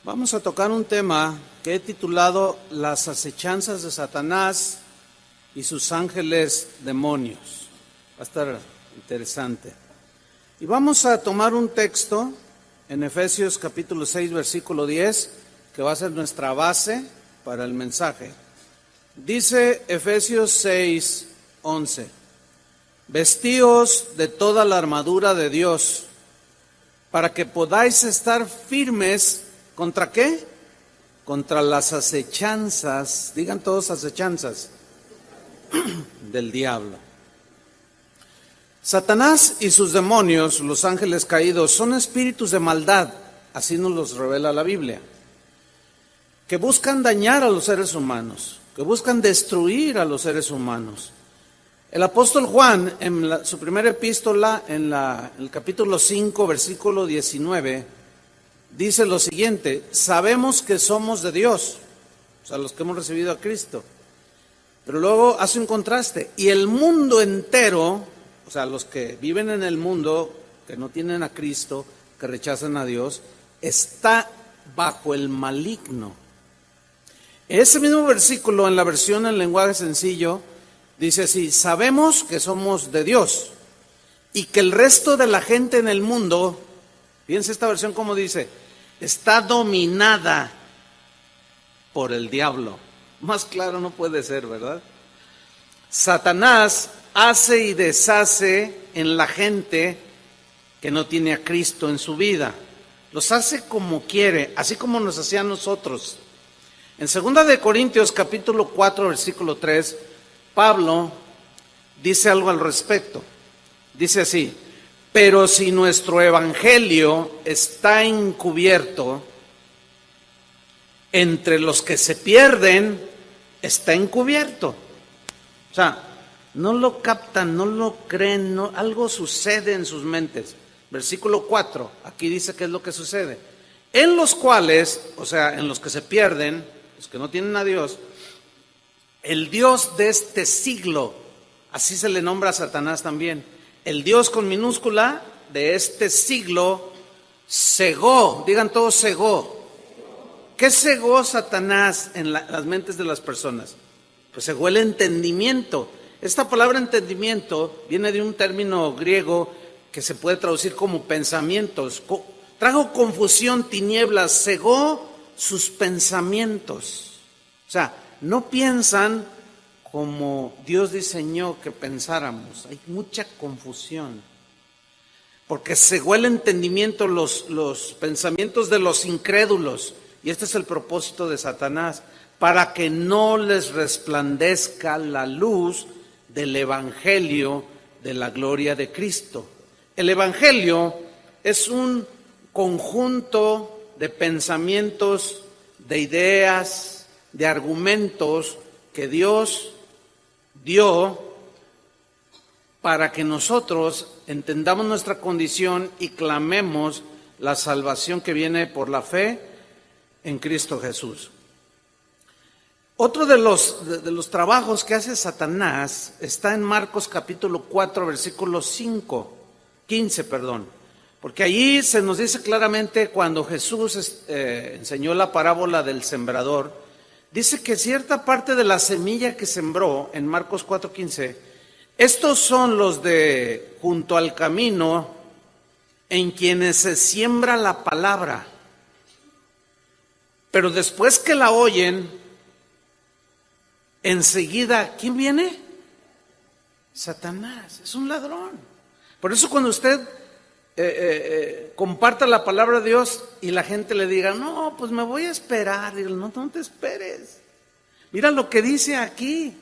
Vamos a tocar un tema que he titulado Las acechanzas de Satanás y sus ángeles demonios. Va a estar interesante. Y vamos a tomar un texto en Efesios capítulo 6, versículo 10, que va a ser nuestra base para el mensaje. Dice Efesios 6, 11: vestíos de toda la armadura de Dios, para que podáis estar firmes. ¿Contra qué? Contra las acechanzas, digan todos acechanzas, del diablo. Satanás y sus demonios, los ángeles caídos, son espíritus de maldad, así nos los revela la Biblia, que buscan dañar a los seres humanos, que buscan destruir a los seres humanos. El apóstol Juan, en su primera epístola, en el capítulo 5, versículo 19, dice lo siguiente: sabemos que somos de Dios, o sea, los que hemos recibido a Cristo. Pero luego hace un contraste: y el mundo entero, o sea, los que viven en el mundo, que no tienen a Cristo, que rechazan a Dios, está bajo el maligno. Ese mismo versículo, en la versión en lenguaje sencillo, dice así: sabemos que somos de Dios y que el resto de la gente en el mundo, fíjense esta versión como dice, está dominada por el diablo. Más claro no puede ser, ¿verdad? Satanás hace y deshace en la gente que no tiene a Cristo en su vida. Los hace como quiere, así como nos hacía a nosotros. En 2 de Corintios capítulo 4, versículo 3, Pablo dice algo al respecto. Dice así: pero si nuestro evangelio está encubierto, entre los que se pierden está encubierto. O sea, no lo captan, no lo creen, algo sucede en sus mentes. Versículo 4, aquí dice qué es lo que sucede. En los cuales, o sea, en los que se pierden, los que no tienen a Dios, el Dios de este siglo, así se le nombra a Satanás también, el Dios con minúscula de este siglo, cegó, digan todos cegó. ¿Qué cegó Satanás en las mentes de las personas? Pues cegó el entendimiento. Esta palabra entendimiento viene de un término griego que se puede traducir como pensamientos. Trajo confusión, tinieblas, cegó sus pensamientos. O sea, no piensan como Dios diseñó que pensáramos. Hay mucha confusión, porque cegó el entendimiento, los pensamientos de los incrédulos. Y este es el propósito de Satanás, para que no les resplandezca la luz del evangelio de la gloria de Cristo. El evangelio es un conjunto de pensamientos, de ideas, de argumentos que Dios dio para que nosotros entendamos nuestra condición y clamemos la salvación que viene por la fe en Cristo Jesús. Otro de los trabajos que hace Satanás está en Marcos capítulo 4, versículo 15, porque allí se nos dice claramente, cuando Jesús enseñó la parábola del sembrador, dice que cierta parte de la semilla que sembró, en Marcos 4:15, estos son los de junto al camino, en quienes se siembra la palabra. Pero después que la oyen, enseguida, ¿quién viene? Satanás, es un ladrón. Por eso cuando usted comparta la palabra de Dios y la gente le diga, no, pues me voy a esperar, digo, no te esperes. Mira lo que dice aquí: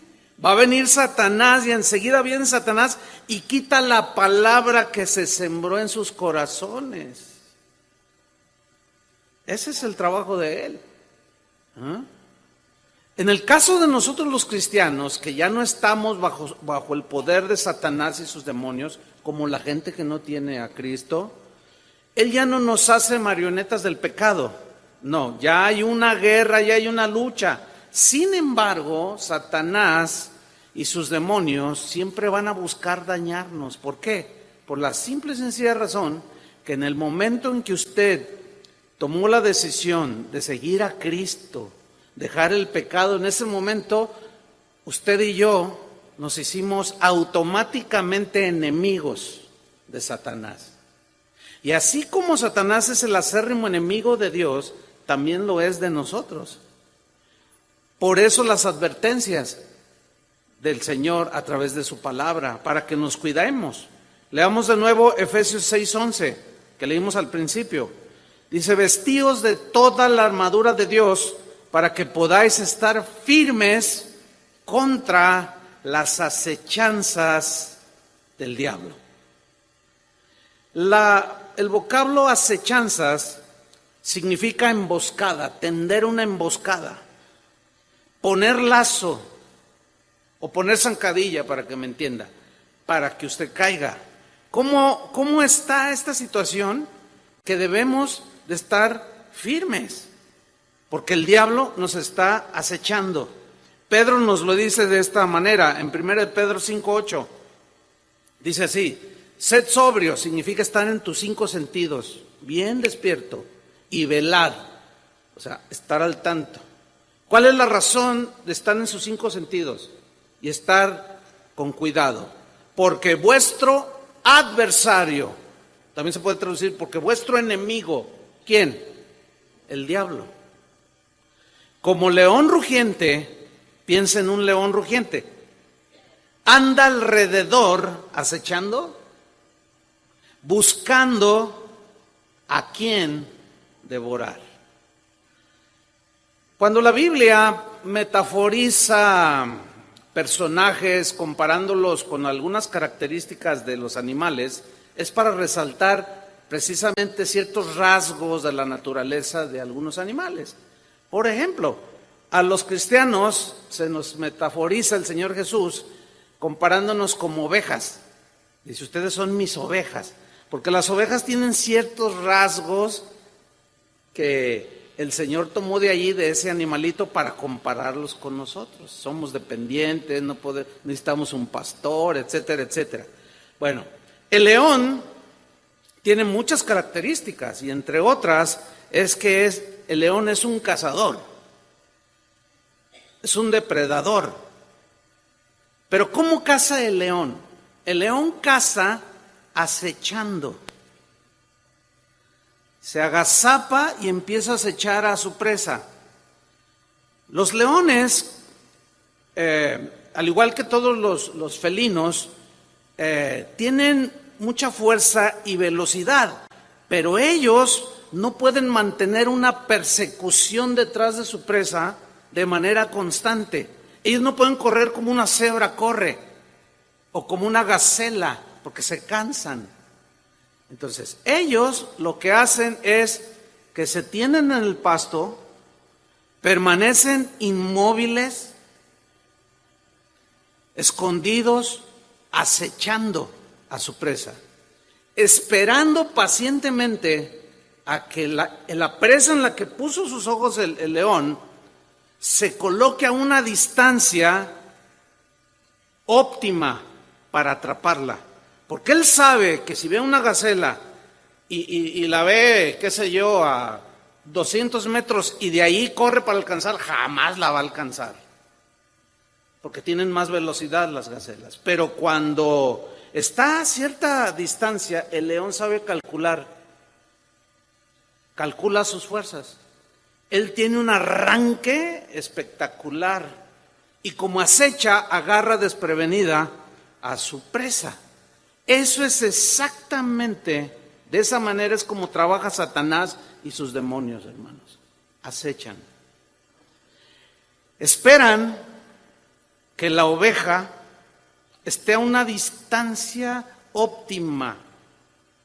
va a venir Satanás, y enseguida viene Satanás y quita la palabra que se sembró en sus corazones. Ese es el trabajo de él. En el caso de nosotros los cristianos, que ya no estamos bajo el poder de Satanás y sus demonios, como la gente que no tiene a Cristo, él ya no nos hace marionetas del pecado. No, ya hay una guerra, ya hay una lucha. Sin embargo, Satanás y sus demonios siempre van a buscar dañarnos. ¿Por qué? Por la simple y sencilla razón que en el momento en que usted tomó la decisión de seguir a Cristo, dejar el pecado, en ese momento usted y yo nos hicimos automáticamente enemigos de Satanás. Y así como Satanás es el acérrimo enemigo de Dios, también lo es de nosotros. Por eso las advertencias del Señor a través de su palabra, para que nos cuidemos. Leamos de nuevo Efesios 6:11, que leímos al principio. Dice, vestíos de toda la armadura de Dios para que podáis estar firmes contra las acechanzas del diablo. El vocablo acechanzas significa emboscada, tender una emboscada, poner lazo o poner zancadilla, para que me entienda, para que usted caiga. ¿Cómo está esta situación? Que debemos de estar firmes, porque el diablo nos está acechando. Pedro nos lo dice de esta manera, en 1 Pedro 5:8, dice así, sed sobrio, significa estar en tus 5 sentidos, bien despierto, y velad, o sea, estar al tanto. ¿Cuál es la razón de estar en sus 5 sentidos y estar con cuidado? Porque vuestro adversario, también se puede traducir, porque vuestro enemigo, ¿quién? El diablo. Como león rugiente, piensa en un león rugiente, anda alrededor acechando, buscando a quién devorar. Cuando la Biblia metaforiza personajes comparándolos con algunas características de los animales, es para resaltar precisamente ciertos rasgos de la naturaleza de algunos animales. Por ejemplo, a los cristianos se nos metaforiza el Señor Jesús comparándonos como ovejas. Dice, ustedes son mis ovejas, porque las ovejas tienen ciertos rasgos que el Señor tomó de allí, de ese animalito, para compararlos con nosotros. Somos dependientes, necesitamos un pastor, etcétera, etcétera. Bueno, el león tiene muchas características y entre otras es que el león es un cazador, es un depredador. Pero ¿cómo caza el león? El león caza acechando. Se agazapa y empieza a acechar a su presa. Los leones, al igual que todos los felinos, tienen mucha fuerza y velocidad, pero ellos no pueden mantener una persecución detrás de su presa de manera constante. Ellos no pueden correr como una cebra corre o como una gacela, porque se cansan. Entonces, ellos lo que hacen es que se tienen en el pasto, permanecen inmóviles, escondidos, acechando a su presa, esperando pacientemente a que la presa en la que puso sus ojos el león se coloque a una distancia óptima para atraparla. Porque él sabe que si ve una gacela y la ve, qué sé yo, a 200 metros y de ahí corre para alcanzar, jamás la va a alcanzar. Porque tienen más velocidad las gacelas. Pero cuando está a cierta distancia, el león sabe calcula sus fuerzas. Él tiene un arranque espectacular y como acecha, agarra desprevenida a su presa. Eso es exactamente, de esa manera es como trabaja Satanás y sus demonios, hermanos. Acechan. Esperan que la oveja esté a una distancia óptima,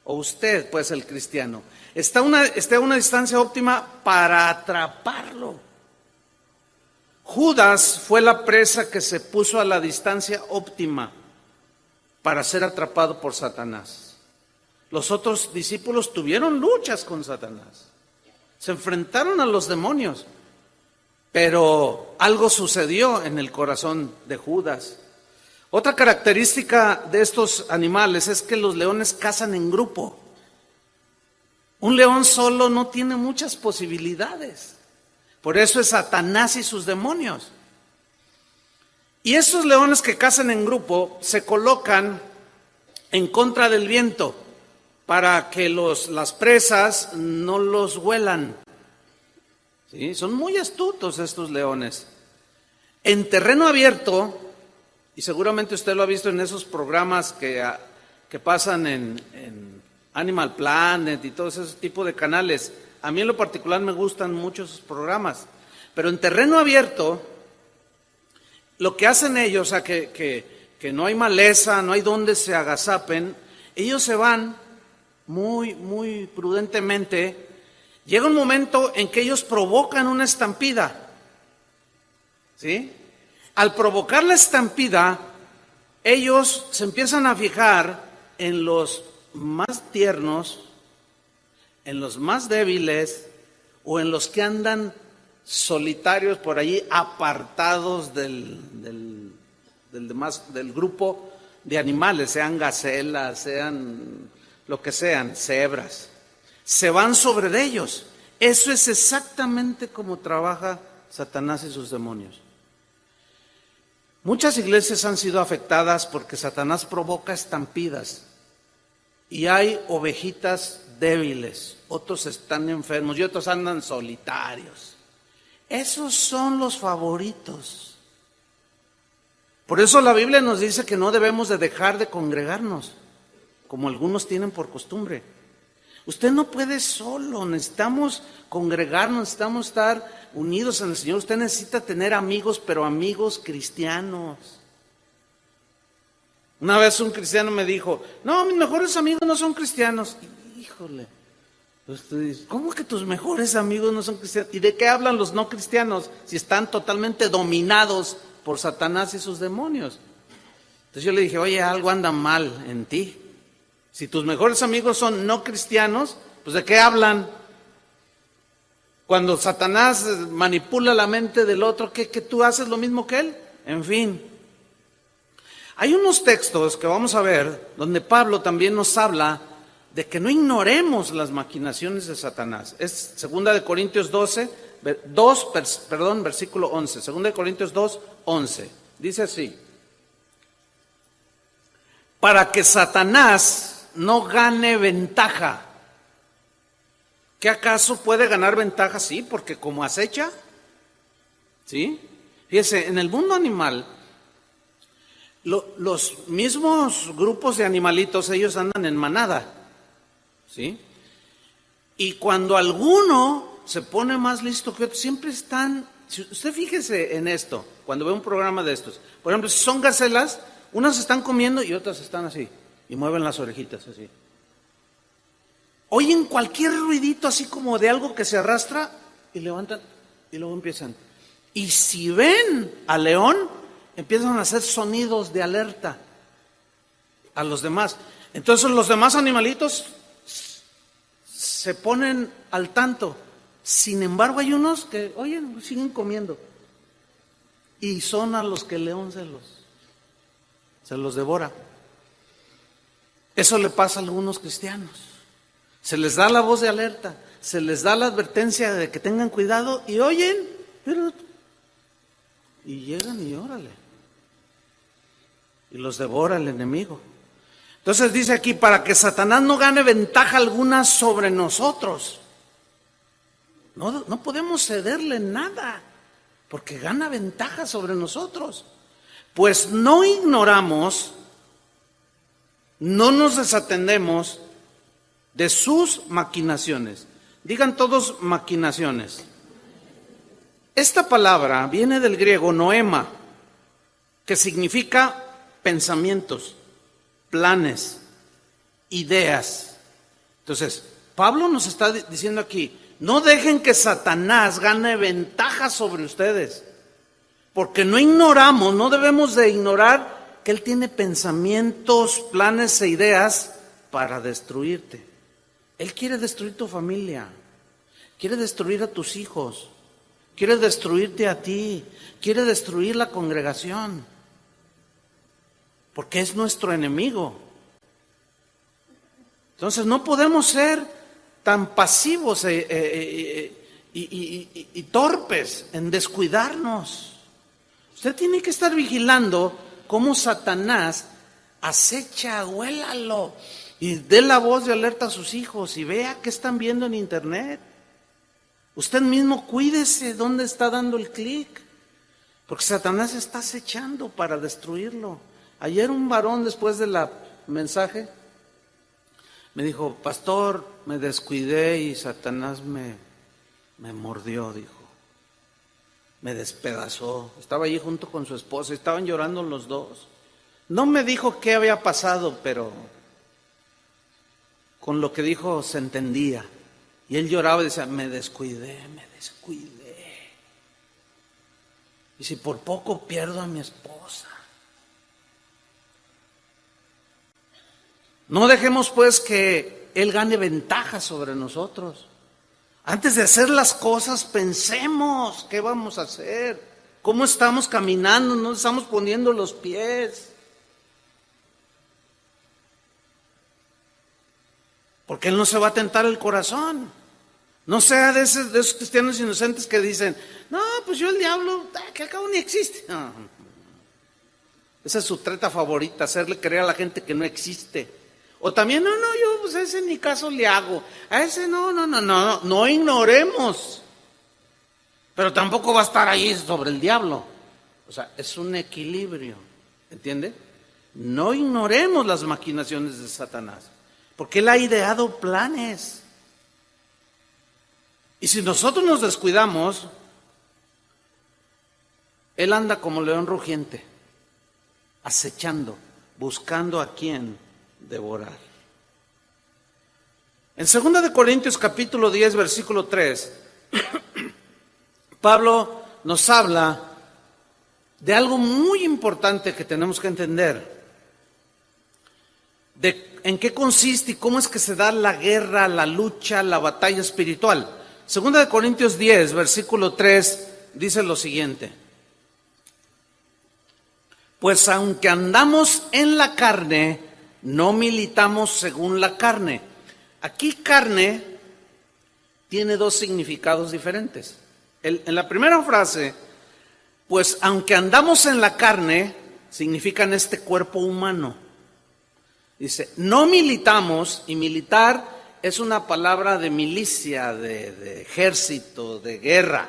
o usted, pues el cristiano, esté a una distancia óptima para atraparlo. Judas fue la presa que se puso a la distancia óptima para ser atrapado por Satanás. Los otros discípulos tuvieron luchas con Satanás, se enfrentaron a los demonios, pero algo sucedió en el corazón de Judas. Otra característica de estos animales es que los leones cazan en grupo. Un león solo no tiene muchas posibilidades. Por eso es Satanás y sus demonios. Y esos leones que cazan en grupo se colocan en contra del viento para que las presas no los huelan. ¿Sí? Son muy astutos estos leones. En terreno abierto, y seguramente usted lo ha visto en esos programas que pasan en Animal Planet y todo ese tipo de canales. A mí en lo particular me gustan mucho esos programas. Pero en terreno abierto, lo que hacen ellos, o sea, que no hay maleza, no hay donde se agazapen, ellos se van muy, muy prudentemente. Llega un momento en que ellos provocan una estampida, ¿sí? Al provocar la estampida, ellos se empiezan a fijar en los más tiernos, en los más débiles o en los que andan solitarios por allí, apartados del grupo de animales, sean gacelas, sean lo que sean, cebras. Se van sobre de ellos. Eso es exactamente como trabaja Satanás y sus demonios. Muchas iglesias han sido afectadas porque Satanás provoca estampidas y hay ovejitas débiles, otros están enfermos y otros andan solitarios. Esos son los favoritos. Por eso la Biblia nos dice que no debemos de dejar de congregarnos, como algunos tienen por costumbre. Usted no puede solo, necesitamos congregarnos, necesitamos estar unidos en el Señor. Usted necesita tener amigos, pero amigos cristianos. Una vez un cristiano me dijo, no, mis mejores amigos no son cristianos. Híjole, ¿cómo que tus mejores amigos no son cristianos? ¿Y de qué hablan los no cristianos si están totalmente dominados por Satanás y sus demonios? Entonces yo le dije, oye, algo anda mal en ti. Si tus mejores amigos son no cristianos, pues ¿de qué hablan? Cuando Satanás manipula la mente del otro, ¿que tú haces lo mismo que él? En fin. Hay unos textos que vamos a ver donde Pablo también nos habla de que no ignoremos las maquinaciones de Satanás. Es 2 Corintios 2, versículo 11. 2 Corintios 2, 11. Dice así. Para que Satanás no gane ventaja. ¿Qué acaso puede ganar ventaja? Sí, porque como acecha. ¿Sí? Fíjese, en el mundo animal, los mismos grupos de animalitos, ellos andan en manada. ¿Sí? Y cuando alguno se pone más listo que otro, siempre están. Usted fíjese en esto, cuando ve un programa de estos. Por ejemplo, si son gacelas, unas están comiendo y otras están así. Y mueven las orejitas así. Oyen cualquier ruidito así como de algo que se arrastra y levantan y luego empiezan. Y si ven al león, empiezan a hacer sonidos de alerta a los demás. Entonces los demás animalitos se ponen al tanto. Sin embargo, hay unos que, oyen, siguen comiendo. Y son a los que el león se los devora. Eso le pasa a algunos cristianos. Se les da la voz de alerta, se les da la advertencia de que tengan cuidado y oyen, y llegan y órale. Y los devora el enemigo. Entonces dice aquí, para que Satanás no gane ventaja alguna sobre nosotros. No podemos cederle nada, porque gana ventaja sobre nosotros. Pues no ignoramos, no nos desatendemos de sus maquinaciones. Digan todos maquinaciones. Esta palabra viene del griego noema, que significa pensamientos, planes, ideas. Entonces, Pablo nos está diciendo aquí, no dejen que Satanás gane ventaja sobre ustedes, porque no ignoramos, no debemos de ignorar que él tiene pensamientos, planes e ideas para destruirte. Él quiere destruir tu familia, quiere destruir a tus hijos, quiere destruirte a ti, quiere destruir la congregación, porque es nuestro enemigo. Entonces no podemos ser tan pasivos y torpes en descuidarnos. Usted tiene que estar vigilando cómo Satanás acecha, huélalo y dé la voz de alerta a sus hijos y vea qué están viendo en internet. Usted mismo cuídese dónde está dando el clic, porque Satanás está acechando para destruirlo. Ayer un varón, después de la mensaje, me dijo: pastor, me descuidé y Satanás me mordió, dijo. Me despedazó. Estaba allí junto con su esposa, estaban llorando los dos. No me dijo qué había pasado, pero con lo que dijo se entendía. Y él lloraba y decía: me descuidé. Y si por poco pierdo a mi esposa. No dejemos pues que él gane ventaja sobre nosotros. Antes de hacer las cosas, pensemos qué vamos a hacer, cómo estamos caminando, no estamos poniendo los pies. Porque él no se va a tentar el corazón. No sea de esos cristianos inocentes que dicen: no, pues yo el diablo, que al cabo ni existe. No. Esa es su treta favorita, hacerle creer a la gente que no existe. O también: no, yo pues a ese ni caso le hago. A ese no ignoremos. Pero tampoco va a estar ahí sobre el diablo. O sea, es un equilibrio, ¿entiende? No ignoremos las maquinaciones de Satanás, porque él ha ideado planes. Y si nosotros nos descuidamos, él anda como león rugiente, acechando, buscando a quien devorar. En 2 Corintios capítulo 10, versículo 3, Pablo nos habla de algo muy importante que tenemos que entender, de en qué consiste y cómo es que se da la guerra, la lucha, la batalla espiritual. 2 Corintios 10, versículo 3, dice lo siguiente: pues aunque andamos en la carne, no militamos según la carne. Aquí carne tiene dos significados diferentes. En la primera frase, pues aunque andamos en la carne, significa en este cuerpo humano. Dice, no militamos, y militar es una palabra de milicia, de ejército, de guerra.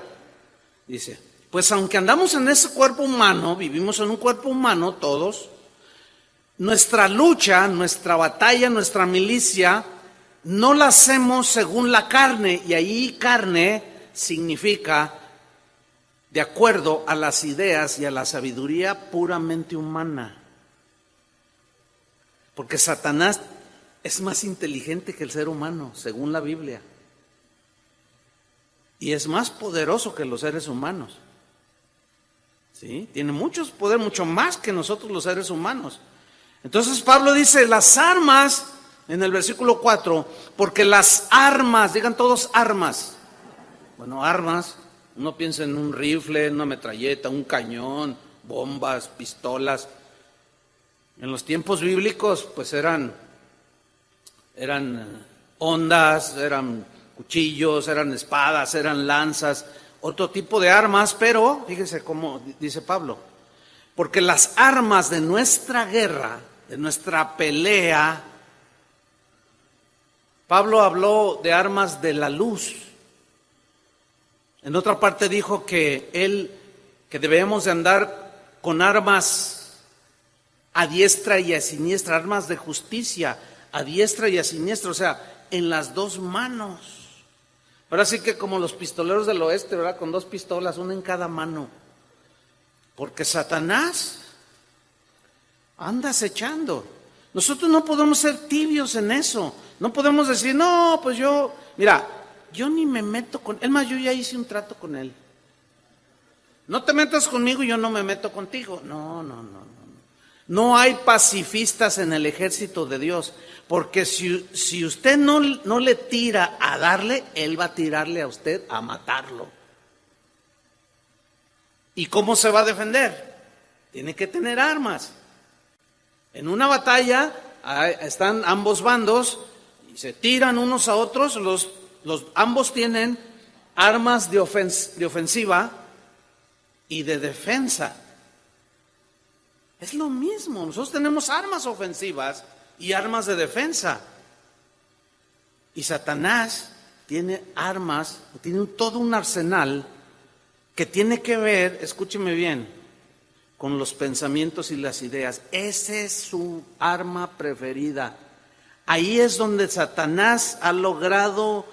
Dice, pues aunque andamos en ese cuerpo humano, vivimos en un cuerpo humano todos, nuestra lucha, nuestra batalla, nuestra milicia, no la hacemos según la carne, y ahí carne significa de acuerdo a las ideas y a la sabiduría puramente humana. Porque Satanás es más inteligente que el ser humano, según la Biblia. Y es más poderoso que los seres humanos. ¿Sí? Tiene muchos poder, mucho más que nosotros los seres humanos. Entonces Pablo dice, las armas, en el versículo 4, porque las armas, digan todos armas. Bueno, armas, uno piensa en un rifle, una metralleta, un cañón, bombas, pistolas. En los tiempos bíblicos, pues eran hondas, eran cuchillos, eran espadas, eran lanzas, otro tipo de armas, pero fíjese cómo dice Pablo, porque las armas de nuestra guerra, de nuestra pelea, Pablo habló de armas de la luz. En otra parte dijo que debemos de andar con armas a diestra y a siniestra, armas de justicia, a diestra y a siniestra, o sea, en las dos manos. Ahora sí que como los pistoleros del oeste, ¿verdad? Con dos pistolas, una en cada mano. Porque Satanás anda acechando. Nosotros no podemos ser tibios en eso. No podemos decir, no, pues yo ni me meto con él. Es más, yo ya hice un trato con él. No te metas conmigo y yo no me meto contigo. No. No hay pacifistas en el ejército de Dios, porque si usted no le tira a darle, él va a tirarle a usted a matarlo. ¿Y cómo se va a defender? Tiene que tener armas. En una batalla están ambos bandos y se tiran unos a otros, ambos tienen armas de ofensiva y de defensa. Es lo mismo, nosotros tenemos armas ofensivas y armas de defensa. Y Satanás tiene armas, tiene todo un arsenal que tiene que ver, escúcheme bien, con los pensamientos y las ideas. Esa es su arma preferida. Ahí es donde Satanás ha logrado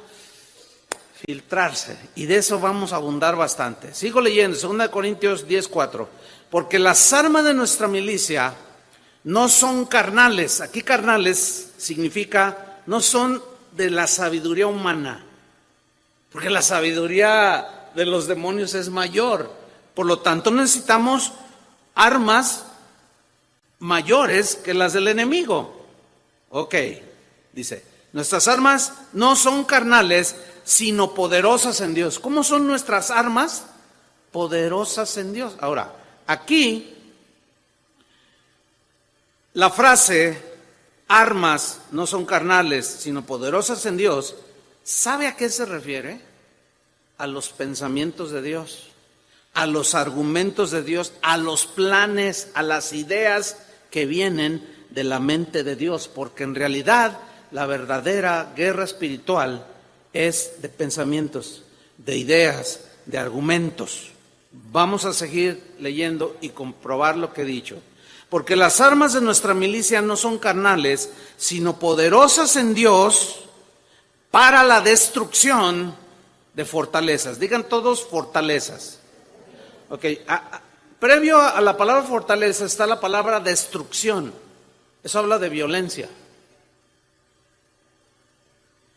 filtrarse, y de eso vamos a abundar bastante. Sigo leyendo, 2 Corintios 10:4. Porque las armas de nuestra milicia no son carnales. Aquí carnales significa, no son de la sabiduría humana, porque la sabiduría de los demonios es mayor. Por lo tanto, necesitamos armas mayores que las del enemigo. Ok, dice, nuestras armas no son carnales, sino poderosas en Dios. ¿Cómo son nuestras armas? Poderosas en Dios. Ahora, aquí, la frase armas no son carnales, sino poderosas en Dios, ¿sabe a qué se refiere? A los pensamientos de Dios, a los argumentos de Dios, a los planes, a las ideas que vienen de la mente de Dios, porque en realidad la verdadera guerra espiritual es de pensamientos, de ideas, de argumentos. Vamos a seguir leyendo y comprobar lo que he dicho. Porque las armas de nuestra milicia no son carnales, sino poderosas en Dios para la destrucción de fortalezas. Digan todos fortalezas. Ok, previo a la palabra fortaleza está la palabra destrucción. Eso habla de violencia.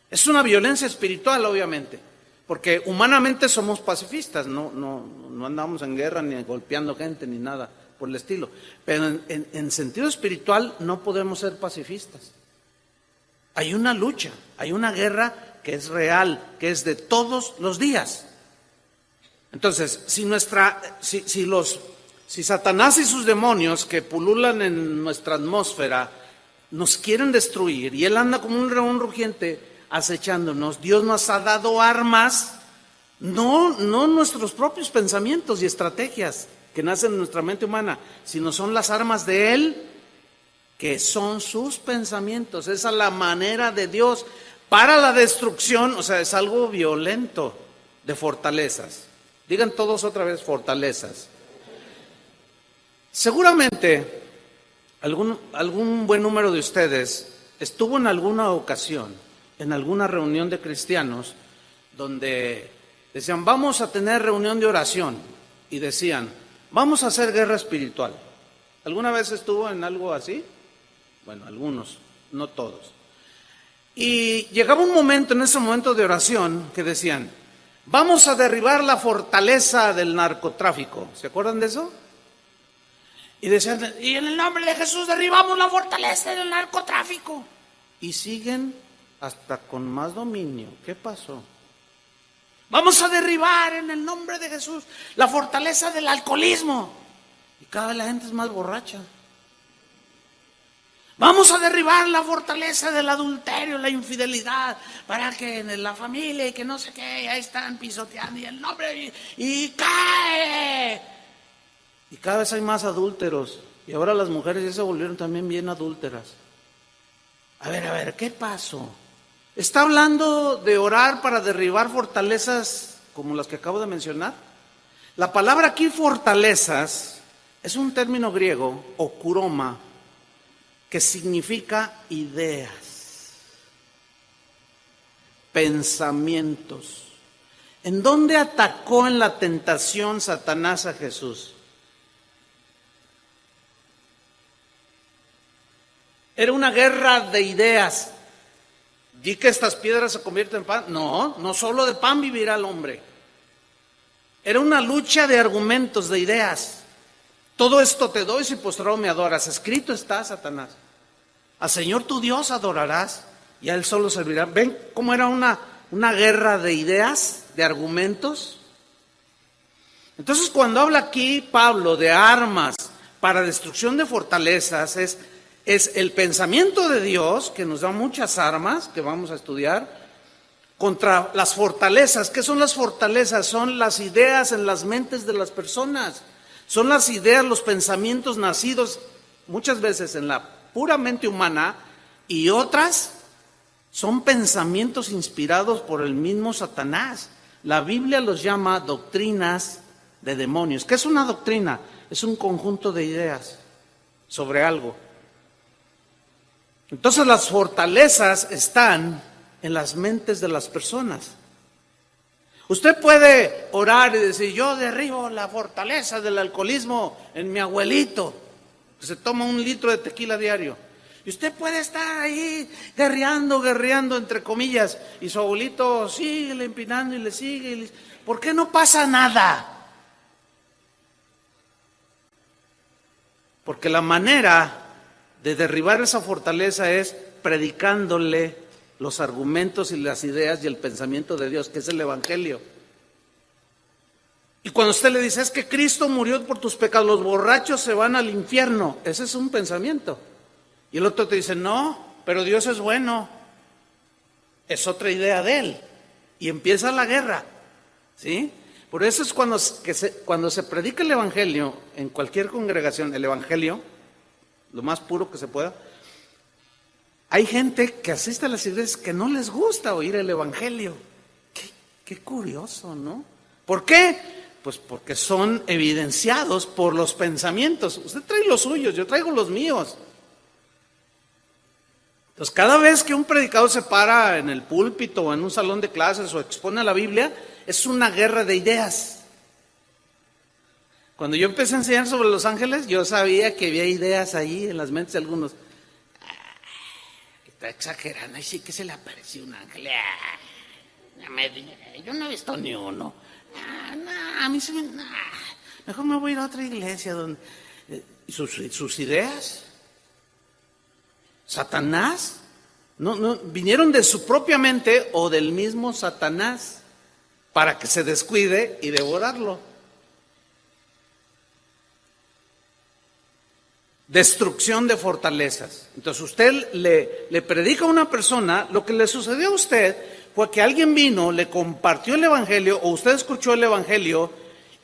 Es una violencia espiritual, obviamente, porque humanamente somos pacifistas, no andamos en guerra ni golpeando gente ni nada por el estilo. Pero en sentido espiritual no podemos ser pacifistas. Hay una lucha, hay una guerra que es real, que es de todos los días. Entonces, si Satanás y sus demonios que pululan en nuestra atmósfera nos quieren destruir, y él anda como un león rugiente acechándonos, Dios nos ha dado armas, no nuestros propios pensamientos y estrategias que nacen en nuestra mente humana, sino son las armas de Él, que son sus pensamientos. Esa es la manera de Dios para la destrucción, o sea, es algo violento, de fortalezas. Digan todos otra vez fortalezas. Seguramente algún buen número de ustedes estuvo en alguna ocasión en alguna reunión de cristianos donde decían, vamos a tener reunión de oración, y decían, vamos a hacer guerra espiritual. ¿Alguna vez estuvo en algo así? Bueno, algunos, no todos. Y llegaba un momento, en ese momento de oración, que decían, vamos a derribar la fortaleza del narcotráfico. ¿Se acuerdan de eso? Y decían, y en el nombre de Jesús derribamos la fortaleza del narcotráfico. Y siguen hasta con más dominio. ¿Qué pasó? Vamos a derribar en el nombre de Jesús la fortaleza del alcoholismo. Y cada vez la gente es más borracha. Vamos a derribar la fortaleza del adulterio, la infidelidad, para que en la familia y que no sé qué, ahí están pisoteando y el nombre y cae. Y cada vez hay más adúlteros. Y ahora las mujeres ya se volvieron también bien adúlteras. A ver, ¿qué pasó? ¿Está hablando de orar para derribar fortalezas como las que acabo de mencionar? La palabra aquí fortalezas es un término griego, okuroma, que significa ideas, pensamientos. ¿En dónde atacó en la tentación Satanás a Jesús? Era una guerra de ideas. ¿Di que estas piedras se convierten en pan? No solo de pan vivirá el hombre. Era una lucha de argumentos, de ideas. Todo esto te doy si postrado me adoras. Escrito está, Satanás. Al Señor tu Dios adorarás y a Él solo servirá. ¿Ven cómo era una guerra de ideas, de argumentos? Entonces, cuando habla aquí Pablo de armas para destrucción de fortalezas, es es el pensamiento de Dios, que nos da muchas armas, que vamos a estudiar, contra las fortalezas. ¿Qué son las fortalezas? Son las ideas en las mentes de las personas. Son las ideas, los pensamientos nacidos muchas veces en la pura mente humana, y otras son pensamientos inspirados por el mismo Satanás. La Biblia los llama doctrinas de demonios. ¿Qué es una doctrina? Es un conjunto de ideas sobre algo. Entonces las fortalezas están en las mentes de las personas. Usted puede orar y decir: yo derribo la fortaleza del alcoholismo en mi abuelito, que se toma 1 litro de tequila diario. Y usted puede estar ahí guerreando entre comillas, y su abuelito sigue le empinando y le sigue. ¿Por qué no pasa nada? Porque la manera de derribar esa fortaleza es predicándole los argumentos y las ideas y el pensamiento de Dios, que es el Evangelio. Y cuando usted le dice: es que Cristo murió por tus pecados, los borrachos se van al infierno, ese es un pensamiento. Y el otro te dice: no, pero Dios es bueno, es otra idea de Él. Y empieza la guerra, ¿sí? Por eso es cuando se predica el Evangelio en cualquier congregación, el Evangelio, lo más puro que se pueda, hay gente que asiste a las iglesias que no les gusta oír el Evangelio. Qué curioso, ¿no? ¿Por qué? Pues porque son evidenciados por los pensamientos. Usted trae los suyos, yo traigo los míos. Entonces, cada vez que un predicador se para en el púlpito o en un salón de clases o expone la Biblia, es una guerra de ideas. Cuando yo empecé a enseñar sobre los ángeles, yo sabía que había ideas ahí en las mentes de algunos. Está exagerando, y sí que se le apareció un ángel. Yo no he visto ni uno. A mí se me... mejor me voy a ir a otra iglesia donde... ¿Sus ideas? ¿Satanás? No, vinieron de su propia mente o del mismo Satanás para que se descuide y devorarlo. Destrucción de fortalezas. Entonces usted le predica a una persona, lo que le sucedió a usted fue que alguien vino, le compartió el Evangelio, o usted escuchó el Evangelio,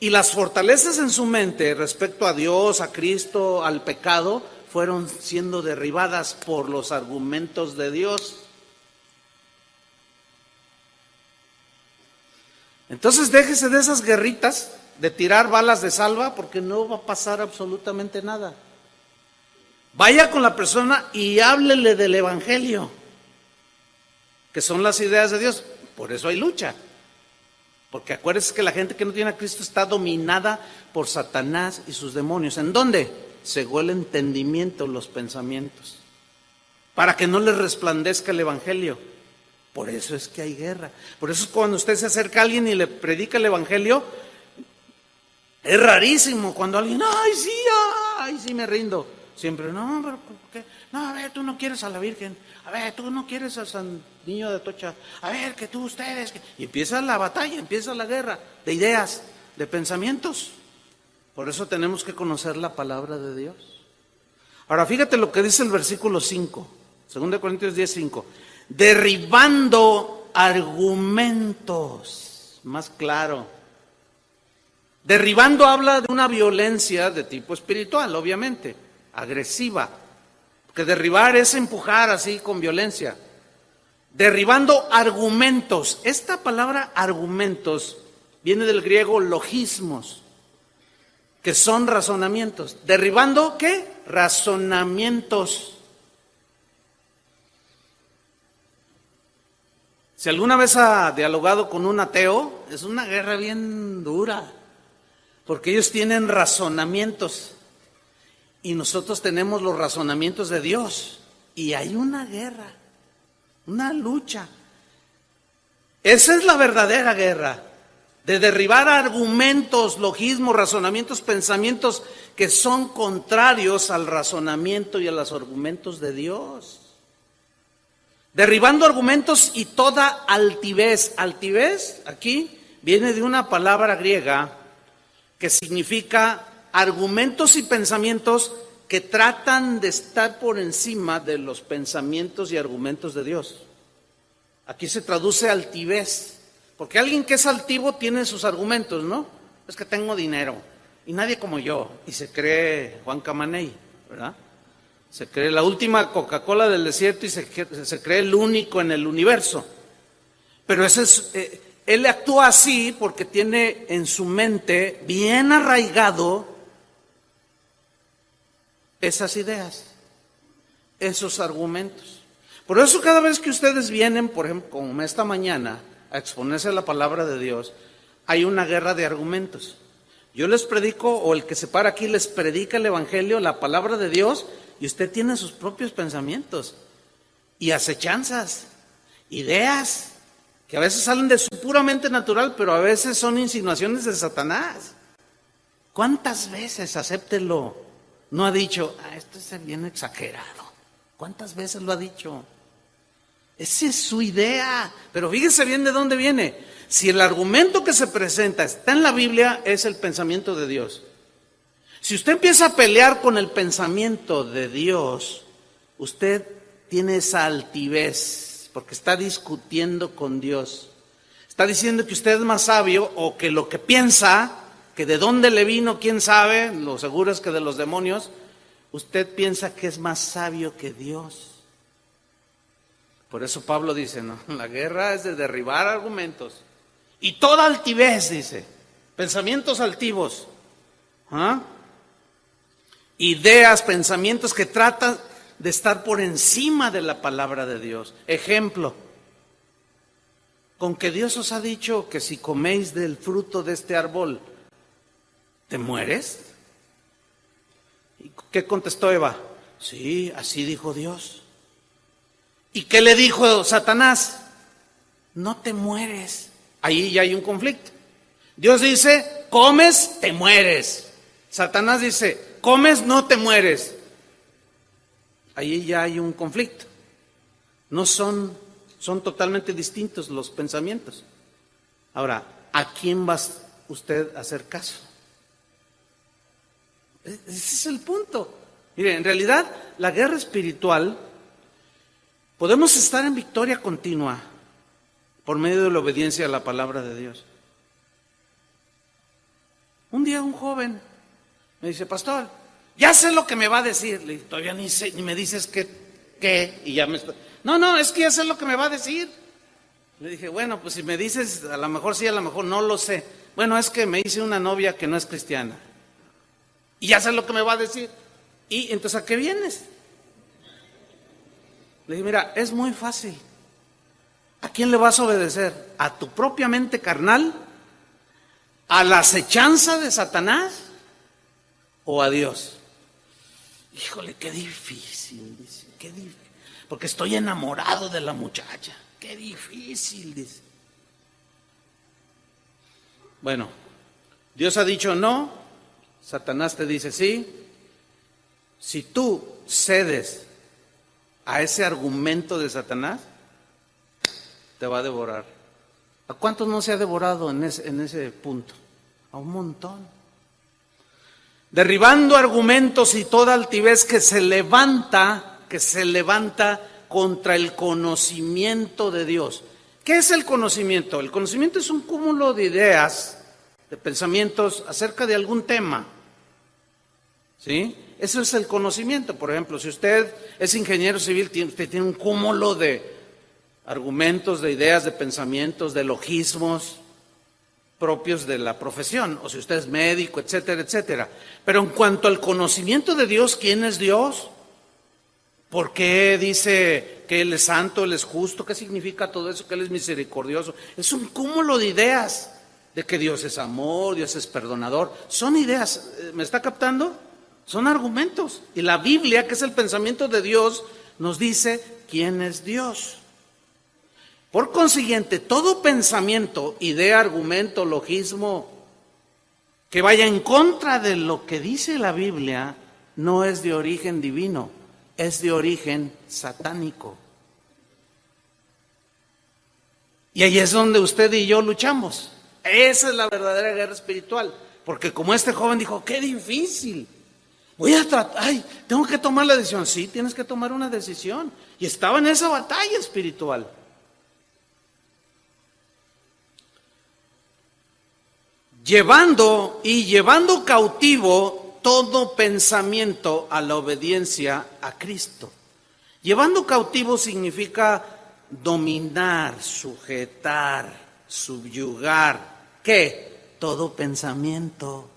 y las fortalezas en su mente respecto a Dios, a Cristo, al pecado, fueron siendo derribadas por los argumentos de Dios. Entonces déjese de esas guerritas, de tirar balas de salva, porque no va a pasar absolutamente nada. Vaya con la persona y háblele del Evangelio, que son las ideas de Dios. Por eso hay lucha. Porque acuérdense que la gente que no tiene a Cristo está dominada por Satanás y sus demonios. ¿En dónde? Cegó el entendimiento, los pensamientos, para que no les resplandezca el Evangelio. Por eso es que hay guerra. Por eso es cuando usted se acerca a alguien y le predica el Evangelio, es rarísimo cuando alguien: ay, sí, me rindo. Siempre: no, pero ¿por qué? No, a ver, tú no quieres a la Virgen. A ver, tú no quieres a San Niño de Atocha. A ver, que tú, ustedes. Y empieza la batalla, empieza la guerra de ideas, de pensamientos. Por eso tenemos que conocer la palabra de Dios. Ahora, fíjate lo que dice el versículo 5, 2 Corintios 10:5. Derribando argumentos. Más claro. Derribando habla de una violencia de tipo espiritual, obviamente, agresiva. Porque derribar es empujar así con violencia. Derribando argumentos. Esta palabra argumentos viene del griego logismos, que son razonamientos. Derribando, ¿qué? Razonamientos. Si alguna vez ha dialogado con un ateo, es una guerra bien dura, porque ellos tienen razonamientos y nosotros tenemos los razonamientos de Dios, y hay una guerra, una lucha. Esa es la verdadera guerra, de derribar argumentos, logismos, razonamientos, pensamientos que son contrarios al razonamiento y a los argumentos de Dios. Derribando argumentos y toda altivez. Altivez aquí viene de una palabra griega que significa argumentos y pensamientos que tratan de estar por encima de los pensamientos y argumentos de Dios. Aquí se traduce altivez, porque alguien que es altivo tiene sus argumentos, ¿no? Es que tengo dinero y nadie como yo, y se cree Juan Camaney, ¿verdad? Se cree la última Coca-Cola del desierto y se cree el único en el universo. Pero él actúa así porque tiene en su mente bien arraigado esas ideas, esos argumentos. Por eso cada vez que ustedes vienen, por ejemplo, como esta mañana, a exponerse a la palabra de Dios, hay una guerra de argumentos. Yo les predico, o el que se para aquí les predica el Evangelio, la palabra de Dios, y usted tiene sus propios pensamientos y acechanzas, ideas, que a veces salen de su puramente natural, pero a veces son insinuaciones de Satanás. ¿Cuántas veces, acéptelo, no ha dicho, esto es bien exagerado? ¿Cuántas veces lo ha dicho? Esa es su idea, pero fíjese bien de dónde viene. Si el argumento que se presenta está en la Biblia, es el pensamiento de Dios. Si usted empieza a pelear con el pensamiento de Dios, usted tiene esa altivez, porque está discutiendo con Dios. Está diciendo que usted es más sabio, o que lo que piensa, que de dónde le vino, quién sabe, lo seguro es que de los demonios, usted piensa que es más sabio que Dios. Por eso Pablo dice, no, la guerra es de derribar argumentos. Y toda altivez, dice, pensamientos altivos, ideas, pensamientos que tratan de estar por encima de la palabra de Dios. Ejemplo, con que Dios os ha dicho que si coméis del fruto de este árbol, ¿te mueres? ¿Y qué contestó Eva? Sí, así dijo Dios. ¿Y qué le dijo Satanás? No te mueres. Ahí ya hay un conflicto. Dios dice, comes, te mueres. Satanás dice, comes, no te mueres. Ahí ya hay un conflicto. No son totalmente distintos los pensamientos. Ahora, ¿a quién va usted a hacer caso? Ese es el punto. Mire, en realidad, la guerra espiritual, podemos estar en victoria continua por medio de la obediencia a la palabra de Dios. Un día un joven me dice, pastor, ya sé lo que me va a decir. Le dije, todavía ni me dices qué, y ya me está... No, es que ya sé lo que me va a decir. Le dije, bueno, pues si me dices, a lo mejor sí, a lo mejor no lo sé. Bueno, es que me hice una novia que no es cristiana. Y ya sé lo que me va a decir. Y entonces, ¿a qué vienes? Le dije, mira, es muy fácil. ¿A quién le vas a obedecer? ¿A tu propia mente carnal? ¿A la acechanza de Satanás? ¿O a Dios? Híjole, qué difícil, dice, qué difícil. Porque estoy enamorado de la muchacha. Qué difícil, dice. Bueno, Dios ha dicho no, Satanás te dice sí. Si tú cedes a ese argumento de Satanás, te va a devorar. ¿A cuántos no se ha devorado en ese punto? A un montón. Derribando argumentos y toda altivez que se levanta contra el conocimiento de Dios. ¿Qué es el conocimiento? El conocimiento es un cúmulo de ideas, de pensamientos acerca de algún tema. ¿Sí? Eso es el conocimiento. Por ejemplo, si usted es ingeniero civil, usted tiene un cúmulo de argumentos, de ideas, de pensamientos, de logismos propios de la profesión. O si usted es médico, etcétera, etcétera. Pero en cuanto al conocimiento de Dios, ¿quién es Dios? ¿Por qué dice que Él es santo, Él es justo? ¿Qué significa todo eso? Que Él es misericordioso. Es un cúmulo de ideas de que Dios es amor, Dios es perdonador. Son ideas, ¿me está captando? Son argumentos. Y la Biblia, que es el pensamiento de Dios, nos dice quién es Dios. Por consiguiente, todo pensamiento, idea, argumento, logismo, que vaya en contra de lo que dice la Biblia, no es de origen divino, es de origen satánico. Y ahí es donde usted y yo luchamos. Esa es la verdadera guerra espiritual. Porque como este joven dijo, qué difícil. Voy a tratar, tengo que tomar la decisión. Sí, tienes que tomar una decisión. Y estaba en esa batalla espiritual. Llevando cautivo todo pensamiento a la obediencia a Cristo. Llevando cautivo significa dominar, sujetar, subyugar. ¿Qué? Todo pensamiento.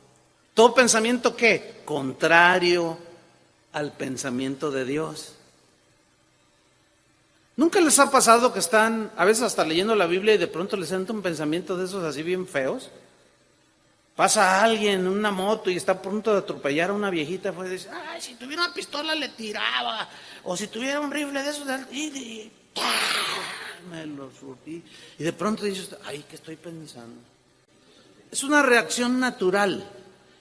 ¿Todo pensamiento qué? Contrario al pensamiento de Dios. ¿Nunca les ha pasado que están a veces hasta leyendo la Biblia y de pronto les entra un pensamiento de esos así bien feos? Pasa alguien en una moto y está a punto de atropellar a una viejita, pues dice, si tuviera una pistola le tiraba, o si tuviera un rifle de esos, me lo surtí. Y de pronto dices, ¿qué estoy pensando? Es una reacción natural,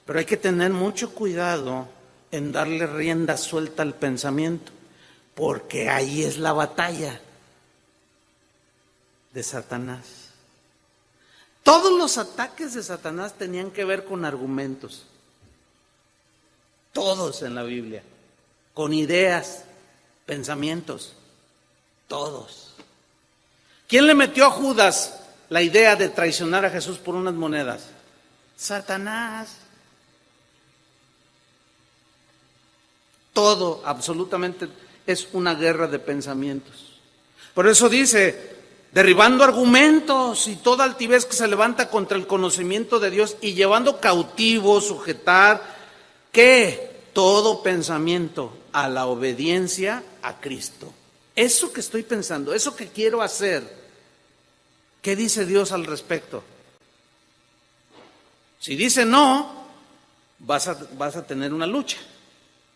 pero hay que tener mucho cuidado en darle rienda suelta al pensamiento, porque ahí es la batalla de Satanás. Todos los ataques de Satanás tenían que ver con argumentos. Todos en la Biblia. Con ideas, pensamientos. Todos. ¿Quién le metió a Judas la idea de traicionar a Jesús por unas monedas? Satanás. Todo, absolutamente, es una guerra de pensamientos. Por eso dice, derribando argumentos y toda altivez que se levanta contra el conocimiento de Dios y llevando cautivo, sujetar, ¿qué? Todo pensamiento a la obediencia a Cristo. Eso que estoy pensando, eso que quiero hacer, ¿qué dice Dios al respecto? Si dice no, vas a tener una lucha,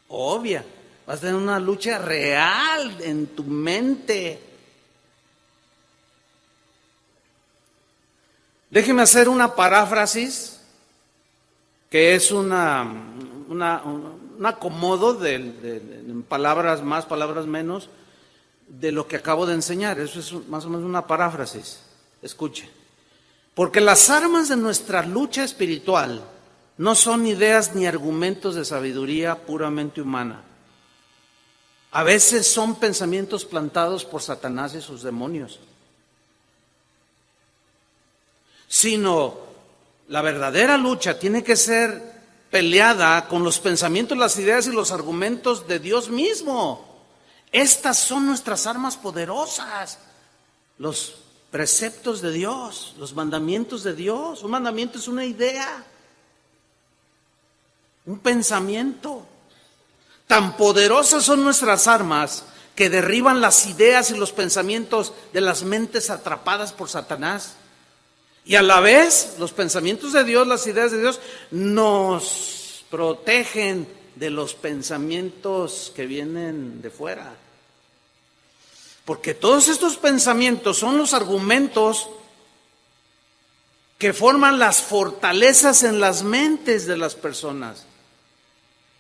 obvia, vas a tener una lucha real en tu mente. Déjeme hacer una paráfrasis, que es un acomodo en palabras más, palabras menos, de lo que acabo de enseñar. Eso es más o menos una paráfrasis. Escuche. Porque las armas de nuestra lucha espiritual no son ideas ni argumentos de sabiduría puramente humana. A veces son pensamientos plantados por Satanás y sus demonios. Sino la verdadera lucha tiene que ser peleada con los pensamientos, las ideas y los argumentos de Dios mismo. Estas son nuestras armas poderosas, los preceptos de Dios, los mandamientos de Dios. Un mandamiento es una idea, un pensamiento. Tan poderosas son nuestras armas que derriban las ideas y los pensamientos de las mentes atrapadas por Satanás. Y a la vez, los pensamientos de Dios, las ideas de Dios, nos protegen de los pensamientos que vienen de fuera. Porque todos estos pensamientos son los argumentos que forman las fortalezas en las mentes de las personas.